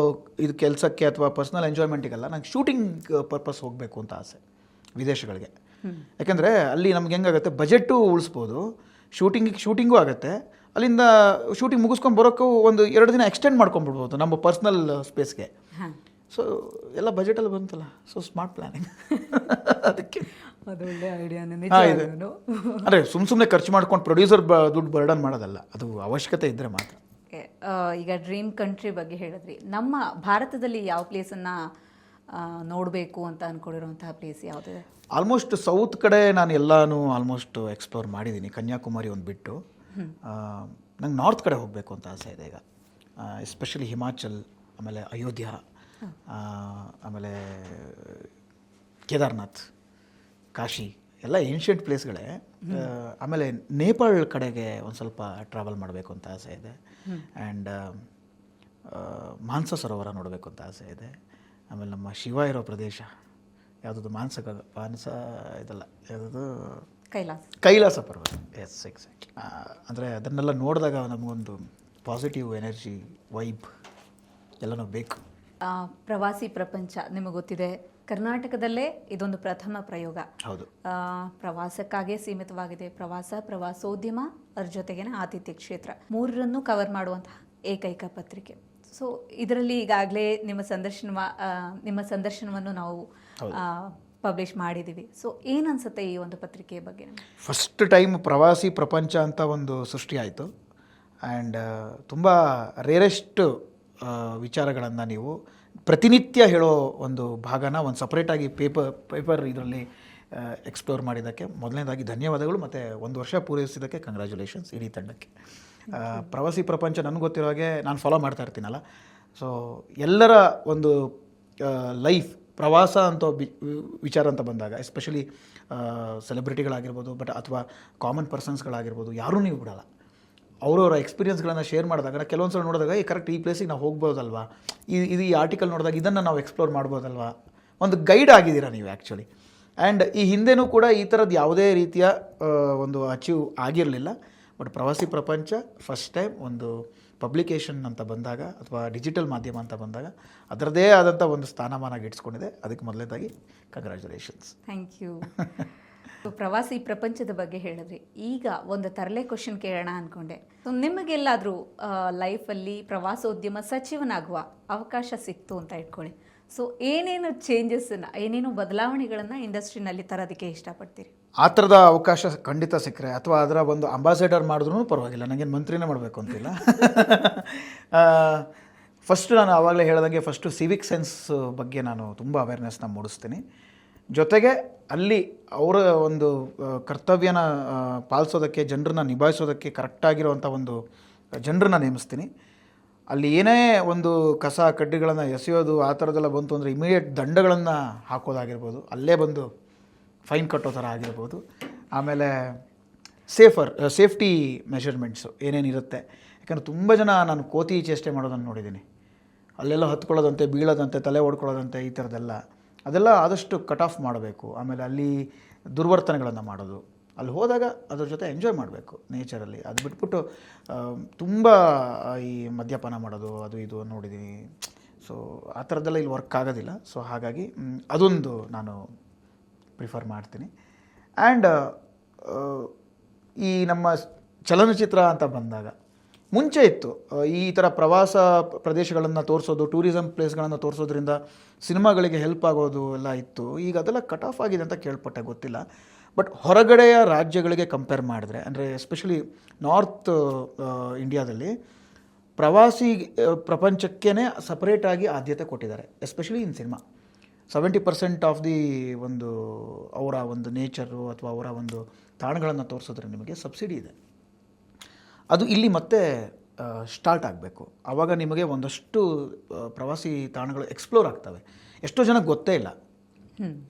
ಇದು ಕೆಲಸಕ್ಕೆ ಅಥವಾ ಪರ್ಸ್ನಲ್ ಎಂಜಾಯ್ಮೆಂಟಿಗೆಲ್ಲ ನಂಗೆ ಶೂಟಿಂಗ್ ಪರ್ಪಸ್ ಹೋಗಬೇಕು ಅಂತ ಆಸೆ ವಿದೇಶಗಳಿಗೆ. ಯಾಕೆಂದರೆ ಅಲ್ಲಿ ನಮ್ಗೆ ಹೆಂಗಾಗುತ್ತೆ, ಬಜೆಟ್ಟು ಉಳಿಸ್ಬೋದು, ಶೂಟಿಂಗೂ ಆಗುತ್ತೆ. ಅಲ್ಲಿಂದ ಶೂಟಿಂಗ್ ಮುಗಿಸ್ಕೊಂಡು ಬರೋಕ್ಕೂ ಒಂದು 2 ದಿನ ಎಕ್ಸ್ಟೆಂಡ್ ಮಾಡ್ಕೊಂಡ್ಬಿಡ್ಬೋದು ನಮ್ಮ ಪರ್ಸ್ನಲ್ ಸ್ಪೇಸ್ಗೆ. ಸೊ ಎಲ್ಲ ಬಜೆಟಲ್ಲಿ ಬಂತಲ್ಲ, ಸೊ ಸ್ಮಾರ್ಟ್ ಪ್ಲ್ಯಾನಿಂಗ್. ಅದಕ್ಕೆ ಅದು ಒಳ್ಳೆ ಐಡಿಯಾನೇ. ಅಂದರೆ ಸುಮ್ಮನೆ ಖರ್ಚು ಮಾಡ್ಕೊಂಡು ಪ್ರೊಡ್ಯೂಸರ್ ದುಡ್ಡು ಬರ್ಡನ್ ಮಾಡೋದಲ್ಲ, ಅದು ಅವಶ್ಯಕತೆ ಇದ್ದರೆ ಮಾತ್ರ. ಈಗ ಡ್ರೀಮ್ ಕಂಟ್ರಿ ಬಗ್ಗೆ ಹೇಳಿದ್ರಿ, ನಮ್ಮ ಭಾರತದಲ್ಲಿ ಯಾವ ಪ್ಲೇಸನ್ನು ನೋಡಬೇಕು ಅಂತ ಅಂದ್ಕೊಂಡಿರುವಂತಹ ಪ್ಲೇಸ್ ಯಾವುದಿದೆ? ಆಲ್ಮೋಸ್ಟ್ ಸೌತ್ ಕಡೆ ನಾನು ಎಲ್ಲನೂ ಆಲ್ಮೋಸ್ಟ್ ಎಕ್ಸ್ಪ್ಲೋರ್ ಮಾಡಿದ್ದೀನಿ, ಕನ್ಯಾಕುಮಾರಿ ಒಂದು ಬಿಟ್ಟು. ನಂಗೆ ನಾರ್ತ್ ಕಡೆ ಹೋಗಬೇಕು ಅಂತ ಆಸೆ ಇದೆ ಈಗ, ಎಸ್ಪೆಷಲಿ ಹಿಮಾಚಲ್, ಆಮೇಲೆ ಅಯೋಧ್ಯ, ಆಮೇಲೆ ಕೇದಾರ್ನಾಥ್, ಕಾಶಿ ಎಲ್ಲ ಏನ್ಷಿಯಂಟ್ ಪ್ಲೇಸ್ಗಳೇ. ಆಮೇಲೆ ನೇಪಾಳ್ ಕಡೆಗೆ ಒಂದು ಸ್ವಲ್ಪ ಟ್ರಾವೆಲ್ ಮಾಡಬೇಕು ಅಂತ ಆಸೆ ಇದೆ. ಆ್ಯಂಡ್ ಮಾನಸ ಸರೋವರ ನೋಡಬೇಕು ಅಂತ ಆಸೆ ಇದೆ. ಆಮೇಲೆ ನಮ್ಮ ಶಿವ ಇರೋ ಪ್ರದೇಶ ಯಾವುದದು, ಮಾನಸ ಇದಲ್ಲ, ಯಾವುದದು ಕೈಲಾಸ ಪರ್ವತ. Yes, exactly. ಅಂದರೆ ಅದನ್ನೆಲ್ಲ ನೋಡಿದಾಗ ನಮಗೊಂದು ಪಾಸಿಟಿವ್ ಎನರ್ಜಿ, ವೈಬ್ ಎಲ್ಲನೂ ಬೇಕು. ಪ್ರವಾಸಿ ಪ್ರಪಂಚ ನಿಮಗೆ ಗೊತ್ತಿದೆ, ಕರ್ನಾಟಕದಲ್ಲೇ ಇದೊಂದು ಪ್ರಥಮ ಪ್ರಯೋಗ. ಹೌದು. ಪ್ರವಾಸಕ್ಕಾಗೇ ಸೀಮಿತವಾಗಿದೆ. ಪ್ರವಾಸೋದ್ಯಮ, ಅದ್ರ ಜೊತೆಗೇನೆ ಆತಿಥ್ಯ ಕ್ಷೇತ್ರ, 3ರನ್ನು ಕವರ್ ಮಾಡುವಂತಹ ಏಕೈಕ ಪತ್ರಿಕೆ. ಸೊ ಇದರಲ್ಲಿ ಈಗಾಗಲೇ ನಿಮ್ಮ ಸಂದರ್ಶನವನ್ನು ನಾವು ಪಬ್ಲಿಷ್ ಮಾಡಿದ್ದೀವಿ. ಸೊ ಏನನ್ಸುತ್ತೆ ಈ ಒಂದು ಪತ್ರಿಕೆಯ ಬಗ್ಗೆ? ಫಸ್ಟ್ ಟೈಮ್ ಪ್ರವಾಸಿ ಪ್ರಪಂಚ ಅಂತ ಒಂದು ಸೃಷ್ಟಿ ಆಯಿತು. ಆ್ಯಂಡ್ ತುಂಬ ರೇರೆಸ್ಟ್ ವಿಚಾರಗಳನ್ನು ನೀವು ಪ್ರತಿನಿತ್ಯ ಹೇಳೋ ಒಂದು ಭಾಗನ ಒಂದು ಸಪ್ರೇಟಾಗಿ ಪೇಪರ್ ಇದರಲ್ಲಿ ಎಕ್ಸ್ಪ್ಲೋರ್ ಮಾಡಿದ್ದಕ್ಕೆ ಮೊದಲನೇದಾಗಿ ಧನ್ಯವಾದಗಳು, ಮತ್ತು 1 ವರ್ಷ ಪೂರೈಸಿದ್ದಕ್ಕೆ ಕಂಗ್ರ್ಯಾಚುಲೇಷನ್ಸ್ ಇಡೀ ತಂಡಕ್ಕೆ. ಪ್ರವಾಸಿ ಪ್ರಪಂಚ ನನಗೆ ಗೊತ್ತಿರೋ ಹಾಗೆ ನಾನು ಫಾಲೋ ಮಾಡ್ತಾ ಇರ್ತೀನಲ್ಲ, ಸೊ ಎಲ್ಲರ ಒಂದು ಲೈಫ್ ಪ್ರವಾಸ ಅಂತ ವಿಚಾರ ಅಂತ ಬಂದಾಗ ಎಸ್ಪೆಷಲಿ ಸೆಲೆಬ್ರಿಟಿಗಳಾಗಿರ್ಬೋದು ಅಥವಾ ಕಾಮನ್ ಪರ್ಸನ್ಸ್ಗಳಾಗಿರ್ಬೋದು, ಯಾರೂ ನೀವು ಬಿಡಲ್ಲ. ಅವರವರ ಎಕ್ಸ್ಪೀರಿಯನ್ಸ್ಗಳನ್ನು ಶೇರ್ ಮಾಡಿದಾಗ ಕೆಲವೊಂದು ಸಲ ನೋಡಿದಾಗ ಕರೆಕ್ಟ್ ಈ ಪ್ಲೇಸಿಗೆ ನಾವು ಹೋಗ್ಬೋದಲ್ವಾ, ಈ ಆರ್ಟಿಕಲ್ ನೋಡಿದಾಗ ಇದನ್ನು ನಾವು ಎಕ್ಸ್ಪ್ಲೋರ್ ಮಾಡ್ಬೋದಲ್ವಾ, ಒಂದು ಗೈಡ್ ಆಗಿದ್ದೀರಾ ನೀವು ಆ್ಯಕ್ಚುಲಿ. ಆ್ಯಂಡ್ ಈ ಹಿಂದೆನೂ ಕೂಡ ಈ ಥರದ್ದು ಯಾವುದೇ ರೀತಿಯ ಒಂದು ಅಚೀವ್ ಆಗಿರಲಿಲ್ಲ. ಬಟ್ ಪ್ರವಾಸಿ ಪ್ರಪಂಚ ಫಸ್ಟ್ ಟೈಮ್ ಒಂದು ಪಬ್ಲಿಕೇಶನ್ ಅಂತ ಬಂದಾಗ ಅಥವಾ ಡಿಜಿಟಲ್ ಮಾಧ್ಯಮ ಅಂತ ಬಂದಾಗ ಅದರದ್ದೇ ಆದಂಥ ಒಂದು ಸ್ಥಾನಮಾನ ಗಿಟ್ಸ್ಕೊಂಡಿದೆ. ಅದಕ್ಕೆ ಮೊದಲನೇದಾಗಿ ಕಂಗ್ರ್ಯಾಚುಲೇಷನ್ಸ್. Thank you. ಪ್ರವಾಸಿ ಪ್ರಪಂಚದ ಬಗ್ಗೆ ಹೇಳಿದ್ರಿ. ಈಗ ಒಂದು ತರಲೆ ಕ್ವಶನ್ ಕೇಳೋಣ ಅಂದ್ಕೊಂಡೆ. ಸೊ ನಿಮಗೆಲ್ಲಾದರೂ ಲೈಫಲ್ಲಿ ಪ್ರವಾಸೋದ್ಯಮ ಸಚಿವನಾಗುವ ಅವಕಾಶ ಸಿಕ್ತು ಅಂತ ಇಟ್ಕೊಳ್ಳಿ. ಸೊ ಏನೇನು ಚೇಂಜಸ್ಸನ್ನು, ಏನೇನು ಬದಲಾವಣೆಗಳನ್ನು ಇಂಡಸ್ಟ್ರಿನಲ್ಲಿ ತರೋದಕ್ಕೆ ಇಷ್ಟಪಡ್ತೀರಿ? ಆ ಥರದ ಅವಕಾಶ ಖಂಡಿತ ಸಿಕ್ಕರೆ ಅಥವಾ ಅದರ ಒಂದು ಅಂಬಾಸೆಡರ್ ಮಾಡಿದ್ರೂ ಪರವಾಗಿಲ್ಲ, ನನಗೇನು ಮಂತ್ರಿನೇ ಮಾಡಬೇಕು ಅಂತಿಲ್ಲ. ಫಸ್ಟ್ ನಾನು ಆವಾಗಲೇ ಹೇಳ್ದಂಗೆ ಫಸ್ಟು ಸಿವಿಕ್ ಸೆನ್ಸ್ ಬಗ್ಗೆ ನಾನು ತುಂಬ ಅವೇರ್ನೆಸ್ನ ಮೂಡಿಸ್ತೀನಿ. ಜೊತೆಗೆ ಅಲ್ಲಿ ಅವರ ಒಂದು ಕರ್ತವ್ಯನ ಪಾಲಿಸೋದಕ್ಕೆ, ಜನರನ್ನ ನಿಭಾಯಿಸೋದಕ್ಕೆ ಕರೆಕ್ಟಾಗಿರುವಂಥ ಒಂದು ಜನರನ್ನ ನೇಮಿಸ್ತೀನಿ. ಅಲ್ಲಿ ಏನೇ ಒಂದು ಕಸ ಕಡ್ಡಿಗಳನ್ನು ಎಸೆಯೋದು ಆ ಥರದ್ದೆಲ್ಲ ಬಂತು ಅಂದರೆ ಇಮಿಡಿಯೇಟ್ ದಂಡಗಳನ್ನು ಹಾಕೋದಾಗಿರ್ಬೋದು, ಅಲ್ಲೇ ಬಂದು ಫೈನ್ ಕಟ್ಟೋ ಥರ ಆಗಿರ್ಬೋದು. ಆಮೇಲೆ ಸೇಫ್ಟಿ ಮೆಷರ್ಮೆಂಟ್ಸು ಏನೇನಿರುತ್ತೆ, ಯಾಕಂದರೆ ತುಂಬ ಜನ ನಾನು ಕೋತಿ ಚೇಷ್ಟೆ ಮಾಡೋದನ್ನು ನೋಡಿದ್ದೀನಿ. ಅಲ್ಲೆಲ್ಲ ಹತ್ಕೊಳ್ಳೋದಂತೆ, ಬೀಳೋದಂತೆ, ತಲೆ ಓಡ್ಕೊಳ್ಳೋದಂತೆ, ಈ ಥರದ್ದೆಲ್ಲ ಅದೆಲ್ಲ ಆದಷ್ಟು ಕಟ್ ಆಫ್ ಮಾಡಬೇಕು. ಆಮೇಲೆ ಅಲ್ಲಿ ದುರ್ವರ್ತನೆಗಳನ್ನು ಮಾಡೋದು, ಅಲ್ಲಿ ಹೋದಾಗ ಅದ್ರ ಜೊತೆ ಎಂಜಾಯ್ ಮಾಡಬೇಕು ನೇಚರಲ್ಲಿ. ಅದು ಬಿಟ್ಬಿಟ್ಟು ತುಂಬ ಈ ಮದ್ಯಪಾನ ಮಾಡೋದು ಅದು ಇದು ನೋಡಿದ್ದೀನಿ. ಸೊ ಆ ಥರದ್ದೆಲ್ಲ ಇಲ್ಲಿ ವರ್ಕ್ ಆಗೋದಿಲ್ಲ. ಸೊ ಹಾಗಾಗಿ ಅದೊಂದು ನಾನು ಪ್ರಿಫರ್ ಮಾಡ್ತೀನಿ. ಆ್ಯಂಡ್ ಈ ನಮ್ಮ ಚಲನಚಿತ್ರ ಅಂತ ಬಂದಾಗ ಮುಂಚೆ ಇತ್ತು ಈ ಥರ ಪ್ರವಾಸ ಪ್ರದೇಶಗಳನ್ನು ತೋರಿಸೋದು, ಟೂರಿಸಮ್ ಪ್ಲೇಸ್ಗಳನ್ನು ತೋರಿಸೋದ್ರಿಂದ ಸಿನಿಮಾಗಳಿಗೆ ಹೆಲ್ಪ್ ಆಗೋದು ಎಲ್ಲ ಇತ್ತು. ಈಗ ಅದೆಲ್ಲ ಕಟ್ ಆಫ್ ಆಗಿದೆ ಅಂತ ಕೇಳ್ಪಟ್ಟೆ, ಗೊತ್ತಿಲ್ಲ. ಬಟ್ ಹೊರಗಡೆಯ ರಾಜ್ಯಗಳಿಗೆ ಕಂಪೇರ್ ಮಾಡಿದ್ರೆ, ಅಂದರೆ ಎಸ್ಪೆಷಲಿ ನಾರ್ತ್ ಇಂಡಿಯಾದಲ್ಲಿ ಪ್ರವಾಸಿ ಪ್ರಪಂಚಕ್ಕೇ ಸಪ್ರೇಟಾಗಿ ಆದ್ಯತೆ ಕೊಟ್ಟಿದ್ದಾರೆ. Especially in cinema 70% of the ಒಂದು ಅವರ ಒಂದು ನೇಚರು ಅಥವಾ ಅವರ ಒಂದು ತಾಣಗಳನ್ನು ತೋರಿಸಿದ್ರೆ ನಿಮಗೆ ಸಬ್ಸಿಡಿ ಇದೆ. ಅದು ಇಲ್ಲಿ ಮತ್ತೆ ಸ್ಟಾರ್ಟ್ ಆಗಬೇಕು. ಆವಾಗ ನಿಮಗೆ ಒಂದಷ್ಟು ಪ್ರವಾಸಿ ತಾಣಗಳು ಎಕ್ಸ್ಪ್ಲೋರ್ ಆಗ್ತವೆ. ಎಷ್ಟೋ ಜನಕ್ಕೆ ಗೊತ್ತೇ ಇಲ್ಲ,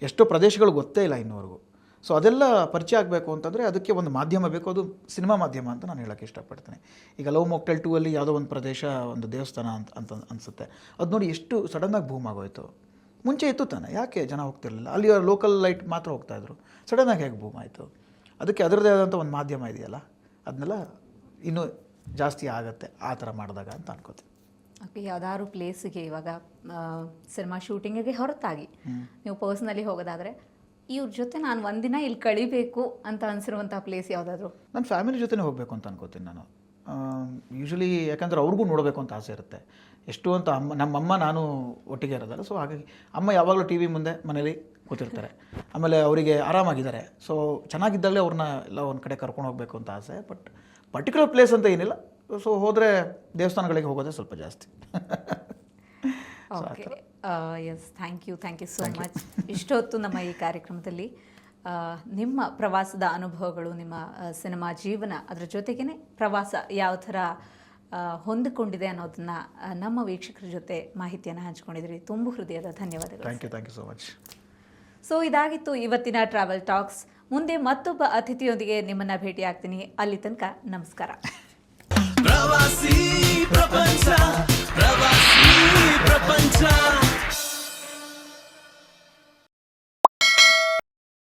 ಎಷ್ಟೋ ಪ್ರದೇಶಗಳು ಗೊತ್ತೇ ಇಲ್ಲ ಇನ್ನೂವರೆಗೂ. ಸೊ ಅದೆಲ್ಲ ಪರಿಚಯ ಆಗಬೇಕು ಅಂತಂದರೆ ಅದಕ್ಕೆ ಒಂದು ಮಾಧ್ಯಮ ಬೇಕು, ಅದು ಸಿನಿಮಾ ಮಾಧ್ಯಮ ಅಂತ ನಾನು ಹೇಳೋಕ್ಕೆ ಇಷ್ಟಪಡ್ತೇನೆ. ಈಗ ಲವ್ ಮೊಕ್ಟೆಲ್ 2 ಅಲ್ಲಿ ಯಾವುದೋ ಒಂದು ಪ್ರದೇಶ, ಒಂದು ದೇವಸ್ಥಾನ ಅಂತ ಅನಿಸುತ್ತೆ. ಅದು ನೋಡಿ ಎಷ್ಟು ಸಡನ್ನಾಗಿ ಬೂಮ್ ಆಗೋಯ್ತು. ಮುಂಚೆ ಇತ್ತು ತಾನೆ, ಯಾಕೆ ಜನ ಹೋಗ್ತಿರಲಿಲ್ಲ, ಅಲ್ಲಿ ಲೋಕಲ್ ಲೈಟ್ ಮಾತ್ರ ಹೋಗ್ತಾಯಿದ್ರು. ಸಡನ್ನಾಗಿ ಹೇಗೆ ಬೂಮ್ ಆಯಿತು? ಅದಕ್ಕೆ ಅದರದ್ದೇ ಆದಂಥ ಒಂದು ಮಾಧ್ಯಮ ಇದೆಯಲ್ಲ, ಅದನ್ನೆಲ್ಲ ಇನ್ನೂ ಜಾಸ್ತಿ ಆಗುತ್ತೆ ಆ ಥರ ಮಾಡಿದಾಗ ಅಂತ ಅನ್ಕೋತೀನಿ. ಓಕೆ, ಯಾವುದಾದ್ರು ಪ್ಲೇಸಿಗೆ ಇವಾಗ ಸಿನಿಮಾ ಶೂಟಿಂಗಿಗೆ ಹೊರತಾಗಿ ನೀವು ಪರ್ಸ್ನಲಿ ಹೋಗೋದಾದರೆ ಇವ್ರ ಜೊತೆ ನಾನು ಒಂದಿನ ಇಲ್ಲಿ ಕಳಿಬೇಕು ಅಂತ ಅನಿಸಿರುವಂಥ ಪ್ಲೇಸ್ ಯಾವುದಾದ್ರು? ನನ್ನ ಫ್ಯಾಮಿಲಿ ಜೊತೆನೇ ಹೋಗಬೇಕು ಅಂತ ಅನ್ಕೋತೀನಿ ನಾನು ಯೂಶ್ವಲಿ. ಯಾಕಂದರೆ ಅವ್ರಿಗೂ ನೋಡಬೇಕು ಅಂತ ಆಸೆ ಇರುತ್ತೆ. ಎಷ್ಟು ಅಂತ ನಮ್ಮಮ್ಮ ನಾನು ಒಟ್ಟಿಗೆ ಇರೋದಲ್ಲ, ಸೊ ಹಾಗಾಗಿ ಅಮ್ಮ ಯಾವಾಗಲೂ ಟಿ ವಿ ಮುಂದೆ ಮನೇಲಿ ಕೂತಿರ್ತಾರೆ. ಆಮೇಲೆ ಅವರಿಗೆ ಆರಾಮಾಗಿದ್ದಾರೆ, ಸೊ ಚೆನ್ನಾಗಿದ್ದಾಗಲೇ ಅವ್ರನ್ನ ಎಲ್ಲ ಒಂದು ಕಡೆ ಕರ್ಕೊಂಡು ಹೋಗಬೇಕು ಅಂತ ಆಸೆ. ಬಟ್ ಪರ್ಟಿಕ್ಯುಲರ್ ಪ್ಲೇಸ್ ಅಂತ ಏನಿಲ್ಲ. ಸೊ ಹೋದರೆ ದೇವಸ್ಥಾನಗಳಿಗೆ ಹೋಗೋದೇ ಸ್ವಲ್ಪ ಜಾಸ್ತಿ. Okay, yes, thank you so much. ಇಷ್ಟೊತ್ತು ನಮ್ಮ ಈ ಕಾರ್ಯಕ್ರಮದಲ್ಲಿ ನಿಮ್ಮ ಪ್ರವಾಸದ ಅನುಭವಗಳು, ನಿಮ್ಮ ಸಿನಿಮಾ ಜೀವನ, ಅದರ ಜೊತೆಗೇ ಪ್ರವಾಸ ಯಾವ ಥರ ಹೊಂದಿಕೊಂಡಿದೆ ಅನ್ನೋದನ್ನ ನಮ್ಮ ವೀಕ್ಷಕರ ಜೊತೆ ಮಾಹಿತಿಯನ್ನು ಹಂಚ್ಕೊಂಡಿದ್ರಿ. ತುಂಬ ಹೃದಯದ ಧನ್ಯವಾದಗಳು. Thank you so much. So ಇದಾಗಿತ್ತು ಇವತ್ತಿನ ಟ್ರಾವೆಲ್ ಟಾಕ್ಸ್. ಮುಂದೆ ಮತ್ತೊಬ್ಬ ಅತಿಥಿಯೊಂದಿಗೆ ನಿಮ್ಮನ್ನು ಭೇಟಿ ಆಗ್ತೀನಿ. ಅಲ್ಲಿ ತನಕ ನಮಸ್ಕಾರ.